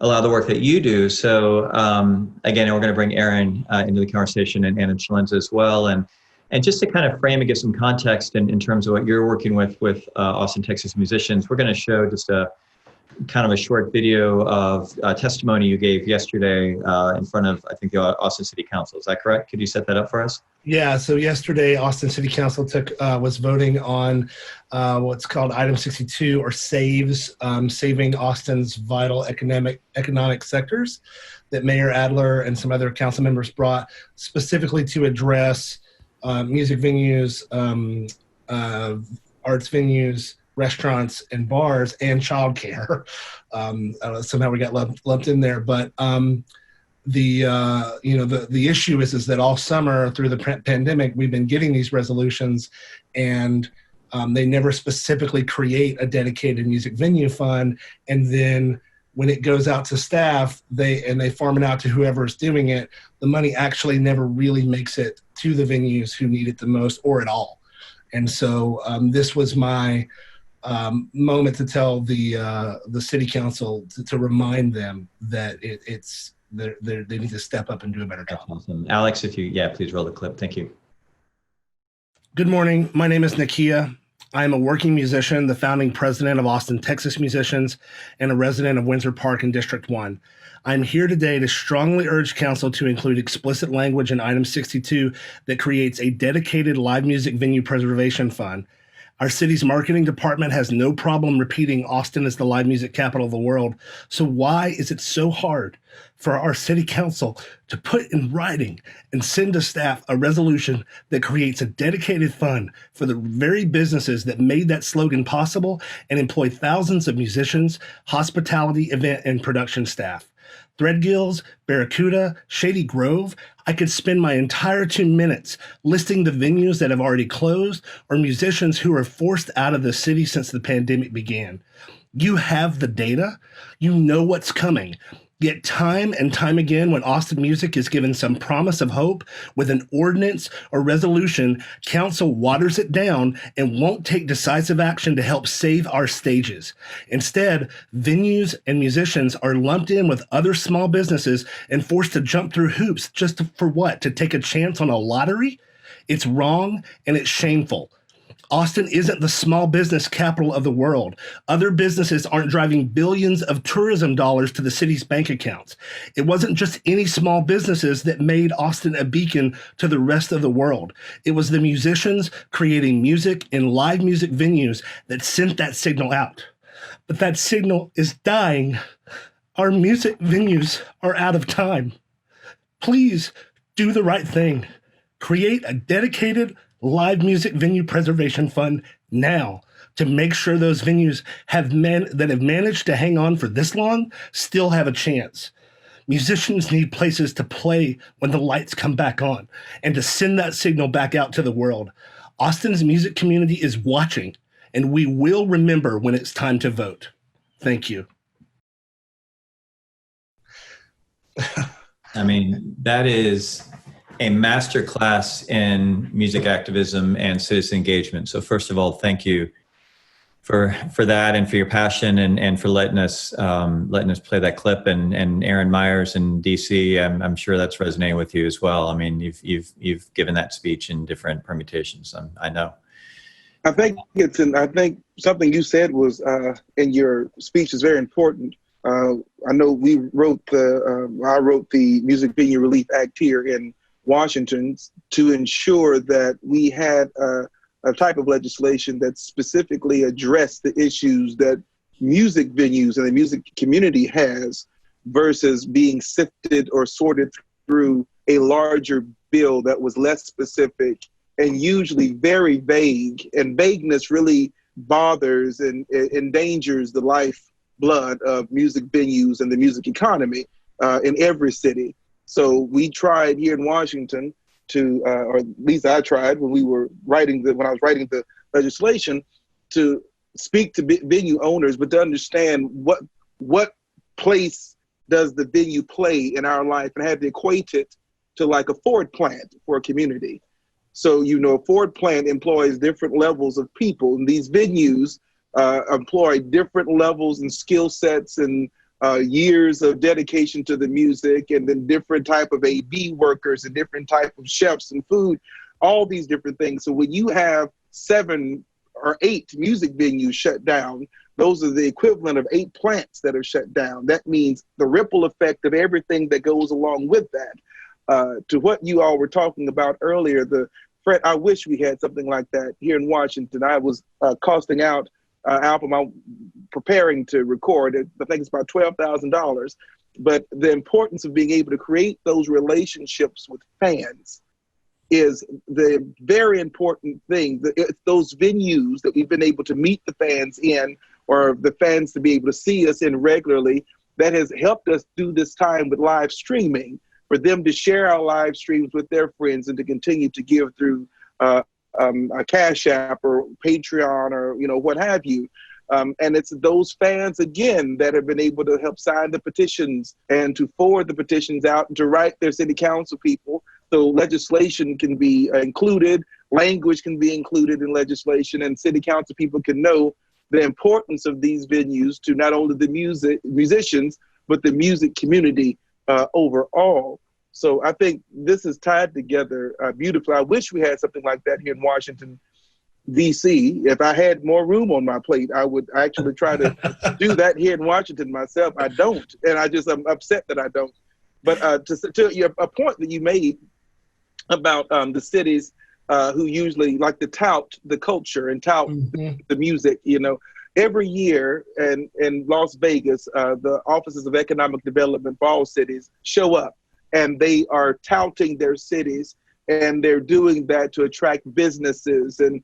a lot of the work that you do. So again, we're going to bring Aaron into the conversation, and Anna Celenza as well. And just to kind of frame and give some context in terms of what you're working with Austin, Texas musicians, we're going to show just a kind of a short video of testimony you gave yesterday in front of, I think, the Austin City Council. Is that correct? Could you set that up for us? Yeah, so yesterday, Austin City Council was voting on what's called Item 62, or SAVES, Saving Austin's Vital Economic Sectors, that Mayor Adler and some other council members brought specifically to address music venues, arts venues, restaurants and bars, and childcare. Somehow we got lumped in there, but the issue is that all summer through the pandemic, we've been getting these resolutions, and they never specifically create a dedicated music venue fund. And then when it goes out to staff, they farm it out to whoever's doing it, the money actually never really makes it to the venues who need it the most, or at all. And so this was my moment to tell the city council to remind them that they need to step up and do a better job. Awesome. Alex, if you, please roll the clip. Thank you. Good morning. My name is Nakia. I am a working musician, the founding president of Austin, Texas Musicians, and a resident of Windsor Park in District 1. I'm here today to strongly urge council to include explicit language in Item 62 that creates a dedicated live music venue preservation fund. Our city's marketing department has no problem repeating Austin is the live music capital of the world. So why is it so hard for our city council to put in writing and send to staff a resolution that creates a dedicated fund for the very businesses that made that slogan possible and employ thousands of musicians, hospitality, event, and production staff? Threadgills, Barracuda, Shady Grove. I could spend my entire 2 minutes listing the venues that have already closed or musicians who are forced out of the city since the pandemic began. You have the data. You know what's coming. Yet time and time again, when Austin music is given some promise of hope with an ordinance or resolution, council waters it down and won't take decisive action to help save our stages. Instead, venues and musicians are lumped in with other small businesses and forced to jump through hoops for what? To take a chance on a lottery? It's wrong and it's shameful. Austin isn't the small business capital of the world. Other businesses aren't driving billions of tourism dollars to the city's bank accounts. It wasn't just any small businesses that made Austin a beacon to the rest of the world. It was the musicians creating music in live music venues that sent that signal out. But that signal is dying. Our music venues are out of time. Please do the right thing. Create a dedicated live music venue preservation fund now to make sure those venues that have managed to hang on for this long still have a chance. Musicians need places to play when the lights come back on and to send that signal back out to the world. Austin's music community is watching, and we will remember when it's time to vote. Thank you. I mean, that is a masterclass in music activism and citizen engagement. So first of all, thank you for that and for your passion and for letting us play that clip. And Aaron Myers in DC, I'm sure that's resonating with you as well. I mean, you've given that speech in different permutations. I know. I think something you said was in your speech is very important. I know I wrote the Music Venue Relief Act here in Washington to ensure that we had a type of legislation that specifically addressed the issues that music venues and the music community has versus being sifted or sorted through a larger bill that was less specific and usually very vague. And vagueness really bothers and endangers the lifeblood of music venues and the music economy in every city. So we tried here in Washington to, or at least I tried when I was writing the legislation, to speak to venue owners, but to understand what place does the venue play in our life, and had to equate it to like a Ford plant for a community. So, a Ford plant employs different levels of people, and these venues employ different levels and skill sets and years of dedication to the music, and then different type of A/B workers and different type of chefs and food, all these different things. So when you have 7 or 8 music venues shut down, those are the equivalent of 8 plants that are shut down. That means the ripple effect of everything that goes along with that. To what you all were talking about earlier, Fred, I wish we had something like that here in Washington. I was costing out album I'm preparing to record. I think it's about $12,000. But the importance of being able to create those relationships with fans is the very important thing. It's those venues that we've been able to meet the fans in, or the fans to be able to see us in regularly, that has helped us through this time with live streaming, for them to share our live streams with their friends and to continue to give through a Cash App or Patreon or what have you. And it's those fans, again, that have been able to help sign the petitions and to forward the petitions out and to write their city council people. So legislation can be included, language can be included in legislation, and city council people can know the importance of these venues to not only the musicians, but the music community overall. So I think this is tied together beautifully. I wish we had something like that here in Washington, D.C. If I had more room on my plate, I would actually try to do that here in Washington myself. I don't, and I'm upset that I don't. But to a point that you made about the cities who usually like to tout the culture and tout the music, every year in Las Vegas, the offices of economic development for all cities show up, and they are touting their cities, and they're doing that to attract businesses and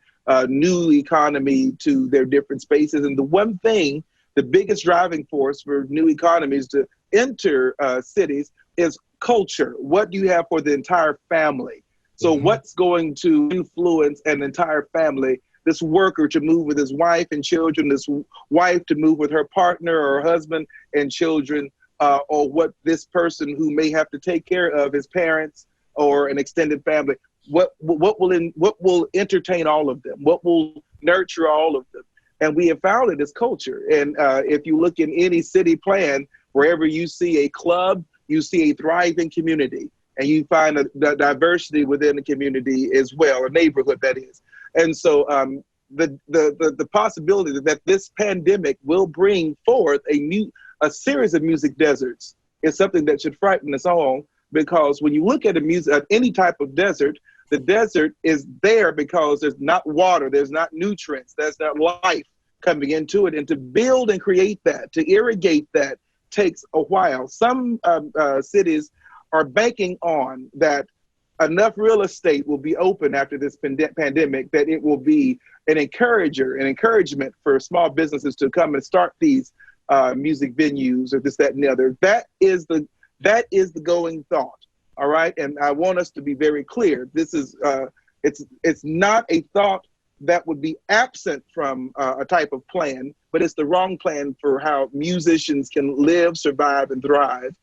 new economy to their different spaces. And the one thing the biggest driving force for new economies to enter cities is culture. What do you have for the entire family? So what's going to influence an entire family? This worker to move with his wife and children, this wife to move with her partner or her husband and children, or what this person who may have to take care of his parents or an extended family, what will entertain all of them? What will nurture all of them? And we have found it as culture. And if you look in any city plan, wherever you see a club, you see a thriving community, and you find the diversity within the community as well, a neighborhood that is. And so the possibility that this pandemic will bring forth a series of music deserts is something that should frighten us all, because when you look at any type of desert, the desert is there because there's not water, there's not nutrients, there's not life coming into it. And to build and create that, to irrigate that, takes a while. Some cities are banking on that enough real estate will be open after this pandemic that it will be an encouragement for small businesses to come and start these music venues or this, that, and the other. That is the going thought. All right. And I want us to be very clear. This is it's not a thought that would be absent from a type of plan, but it's the wrong plan for how musicians can live, survive, and thrive.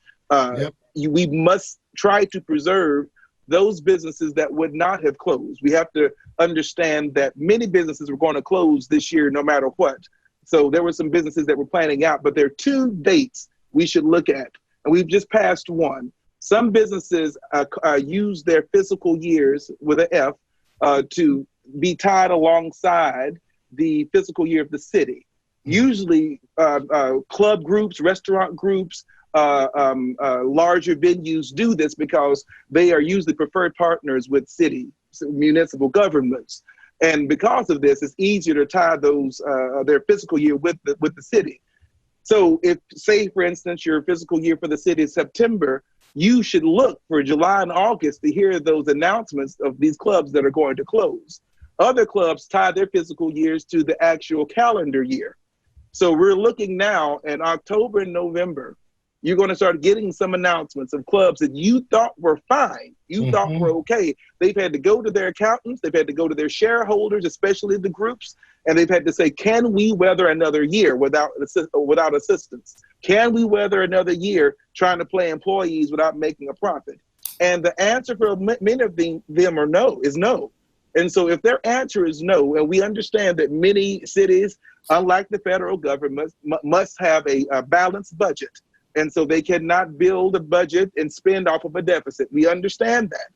We must try to preserve those businesses that would not have closed. We have to understand that many businesses were going to close this year no matter what. So there were some businesses that were planning out, but there are two dates we should look at, and we've just passed one. Some businesses use their fiscal years with an F to be tied alongside the fiscal year of the city. Usually club groups, restaurant groups, larger venues do this because they are usually preferred partners with city, municipal governments. And because of this, it's easier to tie those their fiscal year with the city. So if, say, for instance, your fiscal year for the city is September, you should look for July and August to hear those announcements of these clubs that are going to close. Other clubs tie their fiscal years to the actual calendar year. So we're looking now in October and November, you're going to start getting some announcements of clubs that you thought were fine, you thought were okay. They've had to go to their accountants, they've had to go to their shareholders, especially the groups, and they've had to say, can we weather another year without assistance? Can we weather another year trying to play employees without making a profit? And the answer for many of them is no. And so if their answer is no, and we understand that many cities, unlike the federal government, must have a balanced budget. And so they cannot build a budget and spend off of a deficit. We understand that.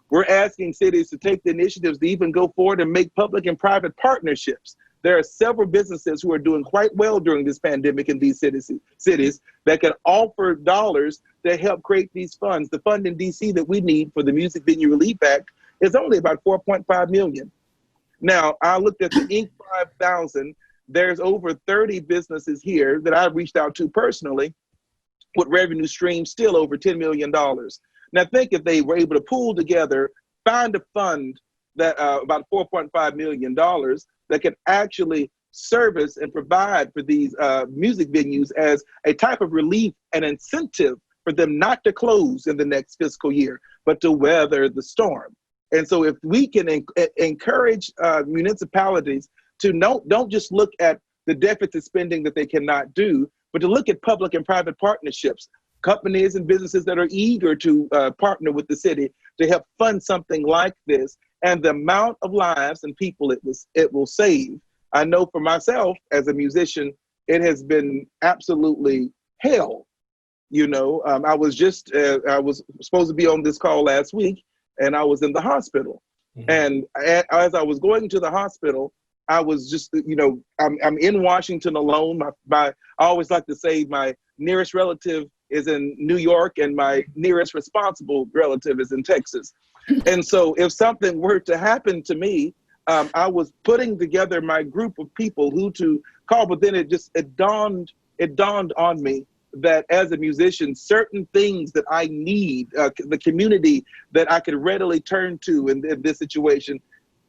We're asking cities to take the initiatives to even go forward and make public and private partnerships. There are several businesses who are doing quite well during this pandemic in these cities that can offer dollars to help create these funds. The fund in DC that we need for the Music Venue Relief Act is only about $4.5 million. Now, I looked at the Inc. 5000. There's over 30 businesses here that I've reached out to personally with revenue streams still over $10 million. Now think if they were able to pool together, find a fund that about $4.5 million that can actually service and provide for these music venues as a type of relief and incentive for them not to close in the next fiscal year, but to weather the storm. And so if we can encourage municipalities to don't just look at the deficit spending that they cannot do, but to look at public and private partnerships, companies and businesses that are eager to partner with the city to help fund something like this, and the amount of lives and people it will save. I know for myself as a musician, it has been absolutely hell. You know, I was supposed to be on this call last week, and I was in the hospital. And as I was going to the hospital, I was just, I'm in Washington alone. I always like to say my nearest relative is in New York and my nearest responsible relative is in Texas. And so if something were to happen to me, I was putting together my group of people who to call, but then it dawned on me that as a musician, certain things that I need, the community that I could readily turn to in this situation,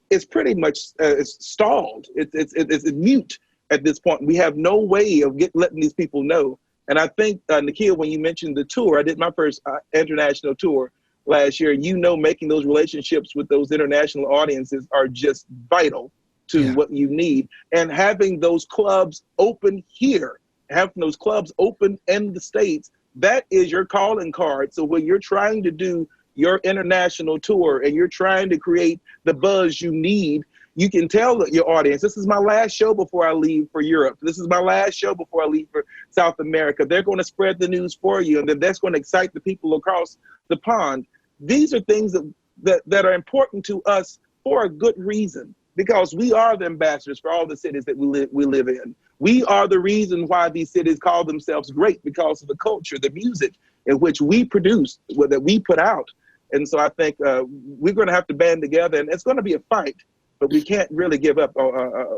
it's pretty much it's stalled. It's mute at this point. We have no way of letting these people know. And I think, Nakia, when you mentioned the tour, I did my first international tour last year. Making those relationships with those international audiences are just vital to what you need. And having those clubs open here, having those clubs open in the States, that is your calling card. So when you're trying to do your international tour and you're trying to create the buzz you need, you can tell your audience, this is my last show before I leave for Europe. This is my last show before I leave for South America. They're going to spread the news for you, and then that's going to excite the people across the pond. These are things that are important to us for a good reason, because we are the ambassadors for all the cities that we live in. We are the reason why these cities call themselves great, because of the culture, the music in which we produce, that we put out. And so I think we're going to have to band together, and it's going to be a fight, but we can't really give up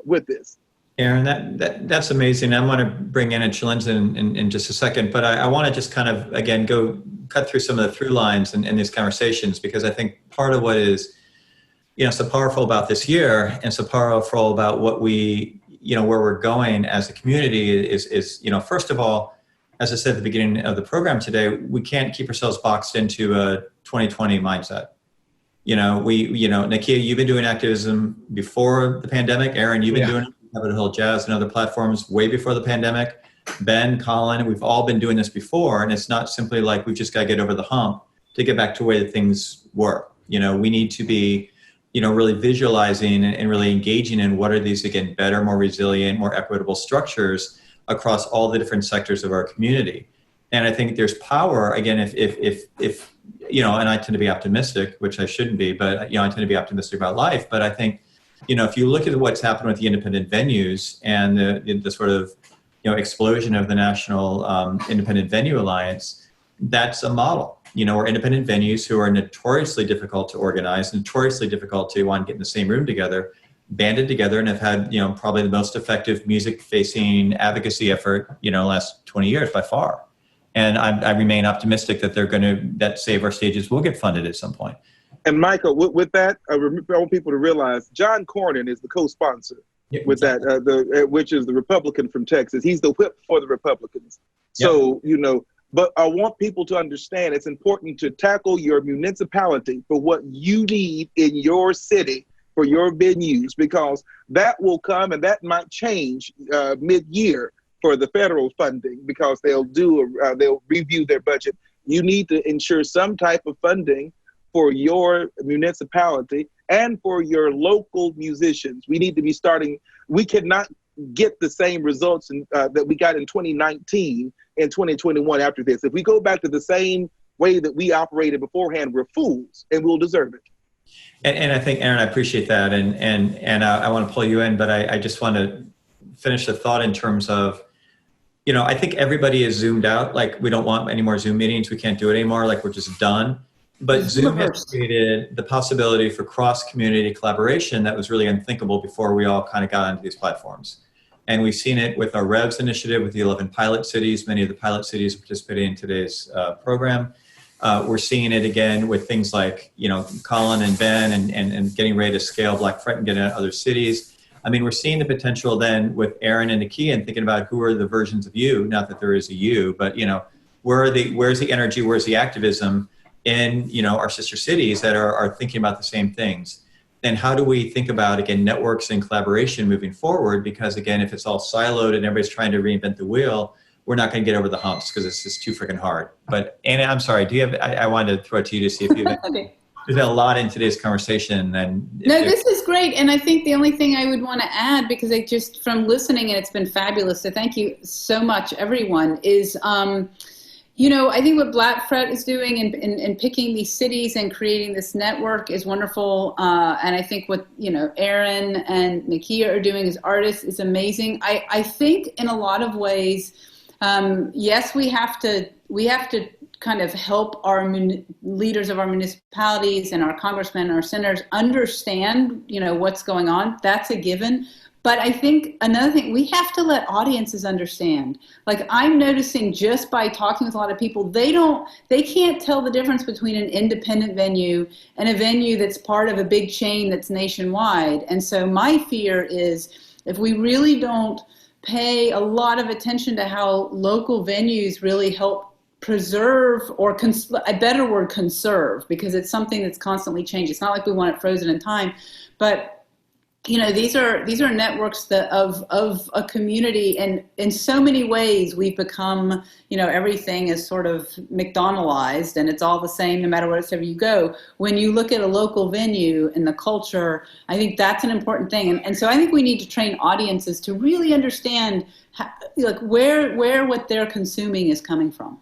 with this. Aaron, that's amazing. I'm going to bring in Celenza in just a second, but I want to just kind of, again, cut through some of the through lines in these conversations, because I think part of what is, so powerful about this year and so powerful about what we, where we're going as a community is, first of all, as I said at the beginning of the program today, we can't keep ourselves boxed into a 2020 mindset. Nakia, you've been doing activism before the pandemic. Aaron, you've been doing it, Capitol Hill Jazz and other platforms way before the pandemic. Ben, Colin, we've all been doing this before, and it's not simply like we've just got to get over the hump to get back to where things were. We need to be, really visualizing and really engaging in what are these, again, better, more resilient, more equitable structures across all the different sectors of our community. And I think there's power, again, if and I tend to be optimistic, which I shouldn't be, but, I tend to be optimistic about life. But I think, if you look at what's happened with the independent venues and the sort of, explosion of the National Independent Venue Alliance, that's a model. Where independent venues who are notoriously difficult to organize, notoriously difficult to want to get in the same room together, banded together and have had, probably the most effective music-facing advocacy effort, last 20 years by far. And I remain optimistic that that Save Our Stages will get funded at some point. And Michael, with that, I want people to realize John Cornyn is the co-sponsor with that, which is the Republican from Texas. He's the whip for the Republicans. So, but I want people to understand it's important to tackle your municipality for what you need in your city for your venues, because that will come and that might change mid-year for the federal funding, because they'll review their budget. You need to ensure some type of funding for your municipality and for your local musicians. We need to be we cannot get the same results that we got in 2019 and 2021 after this. If we go back to the same way that we operated beforehand, we're fools and we'll deserve it. And I think, Aaron, I appreciate that. And I want to pull you in, but I just want to finish the thought in terms of, I think everybody is zoomed out. Like, we don't want any more Zoom meetings. We can't do it anymore. Like, we're just done. But Zoom has created the possibility for cross-community collaboration that was really unthinkable before we all kind of got onto these platforms. And we've seen it with our REVS initiative, with the 11 pilot cities. Many of the pilot cities participating in today's program. We're seeing it again with things like, Colin and Ben and getting ready to scale Black Fret and get into other cities. I mean, we're seeing the potential then with Aaron and Nakia and thinking about who are the versions of you, not that there is a you, but, where's the energy, where's the activism in, our sister cities that are thinking about the same things? And how do we think about, again, networks and collaboration moving forward? Because, again, if it's all siloed and everybody's trying to reinvent the wheel, we're not going to get over the humps because it's just too freaking hard. But Anna, I'm sorry. Do you have? I wanted to throw it to you to see if you. Okay. There's been a lot in today's conversation. And no, this is great. And I think the only thing I would want to add, because I just from listening, and it's been fabulous. So thank you so much, everyone. Is I think what Black Fret is doing in picking these cities and creating this network is wonderful. And I think what, Aaron and Nakia are doing as artists is amazing. I think in a lot of ways, yes, we have to kind of help our leaders of our municipalities and our congressmen and our senators understand, what's going on. That's a given. But I think another thing, we have to let audiences understand. Like, I'm noticing just by talking with a lot of people, they can't tell the difference between an independent venue and a venue that's part of a big chain that's nationwide. And so my fear is if we really don't pay a lot of attention to how local venues really help preserve, or a better word, conserve, because it's something that's constantly changing. It's not like we want it frozen in time, but these are networks of a community, and in so many ways we've become, everything is sort of McDonaldized, and it's all the same no matter wherever you go. When you look at a local venue and the culture, I think that's an important thing, and so I think we need to train audiences to really understand where what they're consuming is coming from.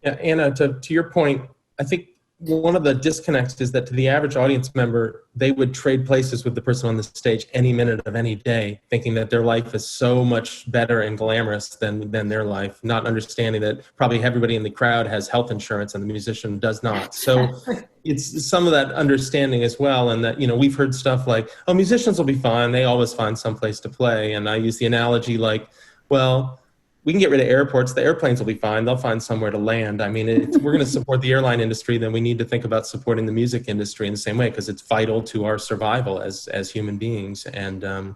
Yeah, Anna, to your point, I think one of the disconnects is that to the average audience member, they would trade places with the person on the stage any minute of any day, thinking that their life is so much better and glamorous than their life, not understanding that probably everybody in the crowd has health insurance and the musician does not. So it's some of that understanding as well. And that, we've heard stuff like, oh, musicians will be fine. They always find some place to play. And I use the analogy like, well, we can get rid of airports. The airplanes will be fine. They'll find somewhere to land. I mean, if we're going to support the airline industry, then we need to think about supporting the music industry in the same way, because it's vital to our survival as human beings. And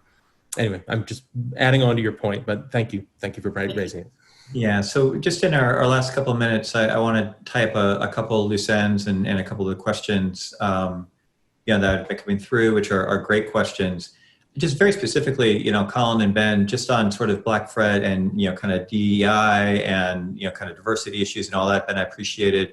anyway, I'm just adding on to your point, but thank you. Thank you for raising it. Yeah, so just in our last couple of minutes, I want to tie up a couple of loose ends and a couple of the questions that have been coming through, which are great questions. Just very specifically, Colin and Ben, just on sort of Black Fred and, kind of DEI and, kind of diversity issues and all that. Ben, I appreciated,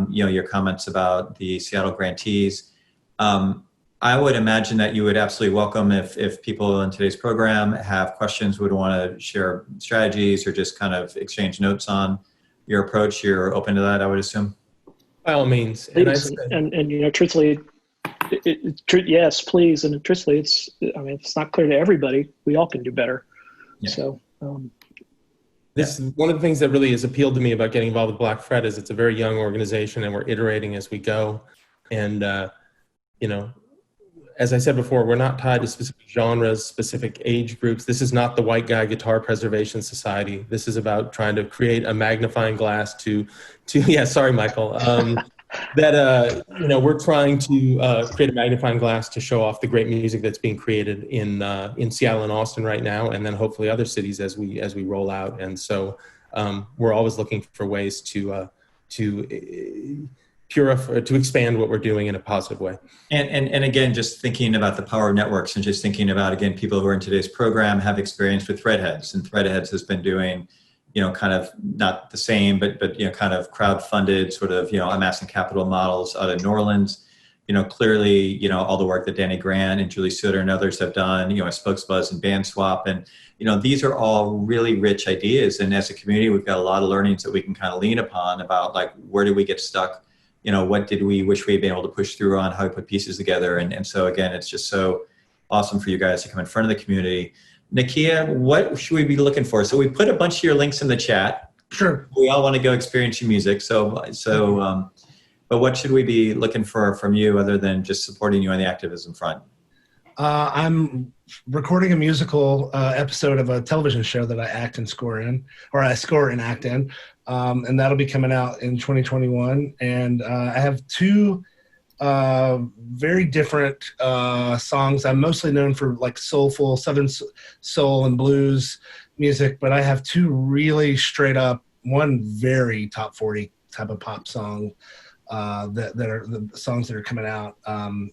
your comments about the Seattle grantees. I would imagine that you would absolutely welcome if people in today's program have questions, would want to share strategies or just kind of exchange notes on your approach. You're open to that, I would assume? By all means. And truthfully, yes, please. And truthfully, it's not clear to everybody. We all can do better. Yeah. So, this is one of the things that really has appealed to me about getting involved with Black Fred is it's a very young organization and we're iterating as we go. And, as I said before, we're not tied to specific genres, specific age groups. This is not the White Guy Guitar Preservation Society. This is about trying to create a magnifying glass to yeah, sorry, Michael. We're trying to create a magnifying glass to show off the great music that's being created in Seattle and Austin right now, and then hopefully other cities as we roll out. And so we're always looking for ways to purify, to expand what we're doing in a positive way. And again, just thinking about the power of networks and just thinking about, again, people who are in today's program have experience with Threadheads, and Threadheads has been doing kind of not the same, but kind of crowd-funded sort of, amassing capital models out of New Orleans. Clearly, all the work that Danny Grant and Julie Suter and others have done, Spokesbuzz and Band Swap. And, these are all really rich ideas. And as a community, we've got a lot of learnings that we can kind of lean upon about, like, where did we get stuck? What did we wish we'd been able to push through on, how we put pieces together. And so, again, it's just so awesome for you guys to come in front of the community. Nakia, what should we be looking for? So we put a bunch of your links in the chat. Sure. We all want to go experience your music. But what should we be looking for from you other than just supporting you on the activism front? I'm recording a musical episode of a television show that I act and score in, or I score and act in. And that'll be coming out in 2021. And I have two very different songs. I'm mostly known for like soulful Southern soul and blues music, but I have two really straight up, one very top 40 type of pop song that are the songs that are coming out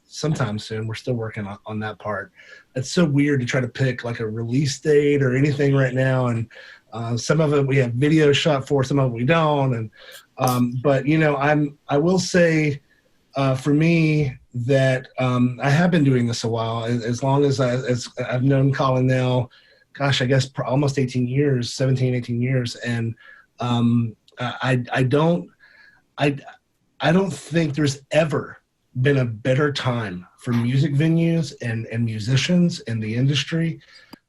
sometime soon. We're still working on that part. It's so weird to try to pick like a release date or anything right now. And some of it we have video shot for, some of it we don't. And but I will say, for me, that I have been doing this a while, as long as I've known Colin now, gosh, I guess almost 17, 18 years. And I don't think there's ever been a better time for music venues and musicians in the industry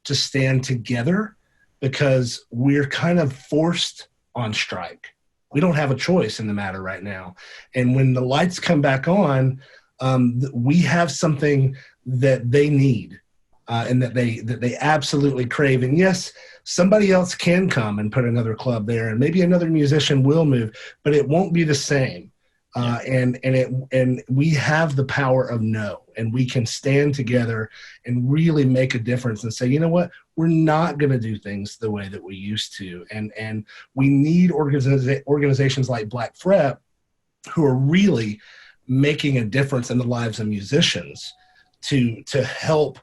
to stand together, because we're kind of forced on strike. We don't have a choice in the matter right now. And when the lights come back on, we have something that they need and that they absolutely crave. And yes, somebody else can come and put another club there, and maybe another musician will move, but it won't be the same. And we have the power of no, and we can stand together and really make a difference and say, you know what, we're not going to do things the way that we used to. And we need organizations like Black Fret who are really making a difference in the lives of musicians to help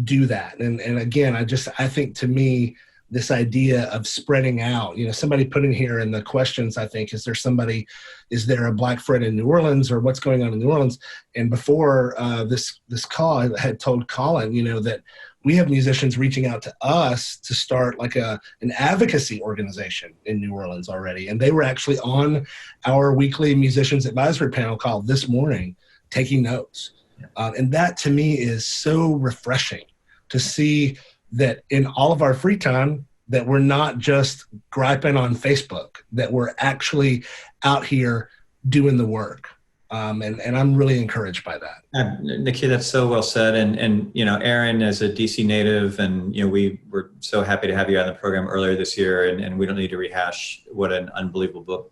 do that. And again, I think to me, this idea of spreading out, somebody put in here in the questions, I think, is there a Black Fret in New Orleans, or what's going on in New Orleans? And before this call, I had told Colin, that we have musicians reaching out to us to start like an advocacy organization in New Orleans already. And they were actually on our weekly musicians advisory panel call this morning, taking notes. And that to me is so refreshing to see that in all of our free time, that we're not just griping on Facebook, that we're actually out here doing the work. And I'm really encouraged by that. Nakia, that's so well said. And Aaron, as a DC native, and we were so happy to have you on the program earlier this year, and we don't need to rehash what an unbelievable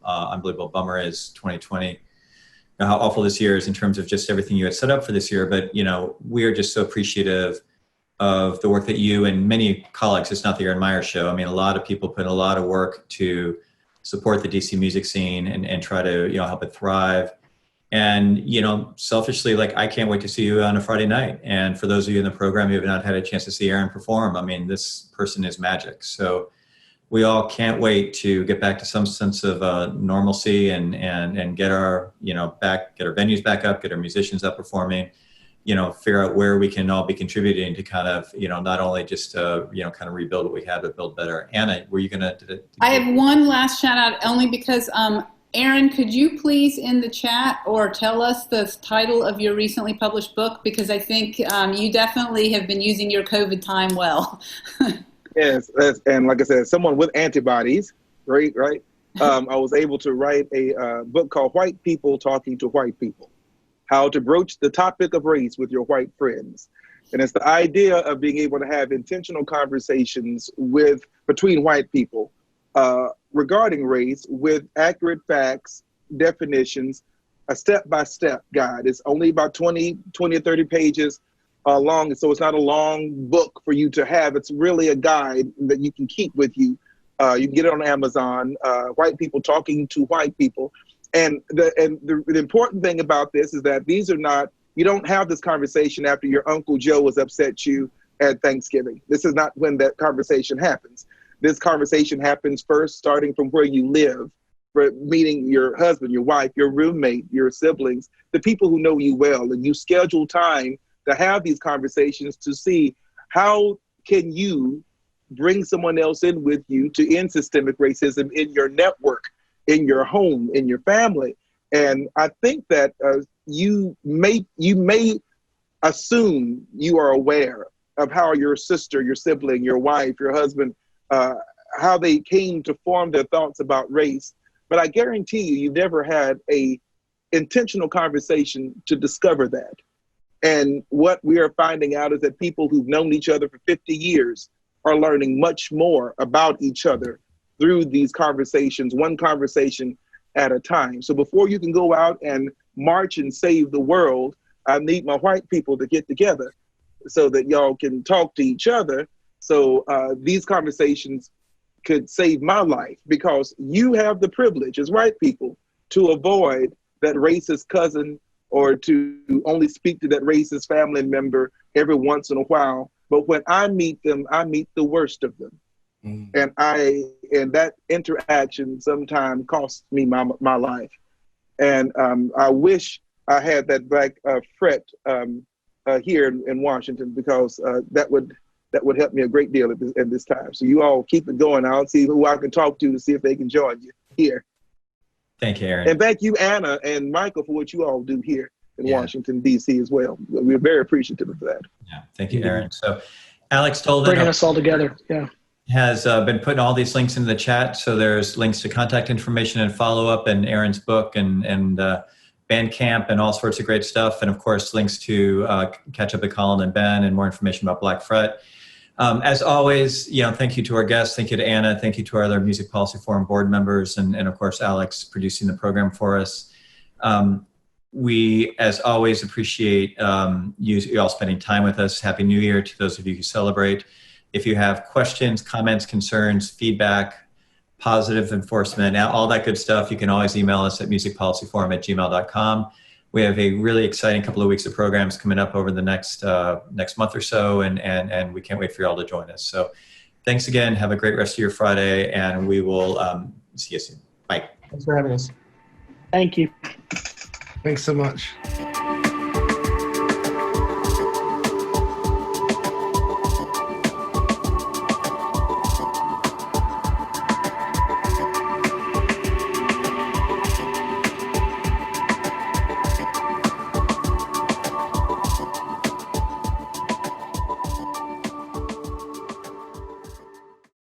bummer is 2020. How awful this year is in terms of just everything you had set up for this year. But we are just so appreciative of the work that you and many colleagues, it's not the Aaron Meyer show. I mean, a lot of people put in a lot of work to support the DC music scene and try to, help it thrive. And, selfishly, I can't wait to see you on a Friday night. And for those of you in the program who have not had a chance to see Aaron perform, I mean, this person is magic. So we all can't wait to get back to some sense of normalcy and get our, get our venues back up, get our musicians up performing, figure out where we can all be contributing to kind of, not only just, kind of rebuild what we had, but build better. Anna, were you going to? I have one last shout out only because, Aaron, could you please in the chat or tell us the title of your recently published book? Because I think you definitely have been using your COVID time well. Yes, and like I said, someone with antibodies, right? I was able to write a book called White People Talking to White People. How to broach the topic of race with your white friends. And it's the idea of being able to have intentional conversations between white people regarding race with accurate facts, definitions, a step-by-step guide. It's only about 20 or 30 pages long, so it's not a long book for you to have. It's really a guide that you can keep with you. You can get it on Amazon, White People Talking to White People. And the important thing about this is that you don't have this conversation after your Uncle Joe has upset you at Thanksgiving. This is not when that conversation happens. This conversation happens first, starting from where you live, for meeting your husband, your wife, your roommate, your siblings, the people who know you well. And you schedule time to have these conversations to see how can you bring someone else in with you to end systemic racism in your network, in your home, in your family. And I think that you may assume you are aware of how your sister, your sibling, your wife, your husband, how they came to form their thoughts about race. But I guarantee you've never had a intentional conversation to discover that. And what we are finding out is that people who've known each other for 50 years are learning much more about each other through these conversations, one conversation at a time. So before you can go out and march and save the world, I need my white people to get together so that y'all can talk to each other. So these conversations could save my life, because you have the privilege as white people to avoid that racist cousin or to only speak to that racist family member every once in a while. But when I meet them, I meet the worst of them. And that interaction sometimes costs me my life. And I wish I had that Black Fret here in Washington, because that would help me a great deal at this time. So you all keep it going. I'll see who I can talk to see if they can join you here. Thank you, Aaron. And thank you, Anna and Michael, for what you all do here in Washington, D.C. as well. We're very appreciative of that. Yeah, thank you, Aaron. So Alex Dolvin, bringing us all together. Yeah. Has been putting all these links into the chat. So there's links to contact information and follow-up, and Aaron's book and Bandcamp and all sorts of great stuff. And of course, links to catch up with Colin and Ben and more information about Black Fret. As always, thank you to our guests. Thank you to Anna. Thank you to our other Music Policy Forum board members. And of course, Alex producing the program for us. We, as always, appreciate you all spending time with us. Happy New Year to those of you who celebrate. If you have questions, comments, concerns, feedback, positive enforcement, all that good stuff, you can always email us at musicpolicyforum@gmail.com. We have a really exciting couple of weeks of programs coming up over the next month or so, and we can't wait for you all to join us. So thanks again. Have a great rest of your Friday, and we will see you soon. Bye. Thanks for having us. Thank you. Thanks so much.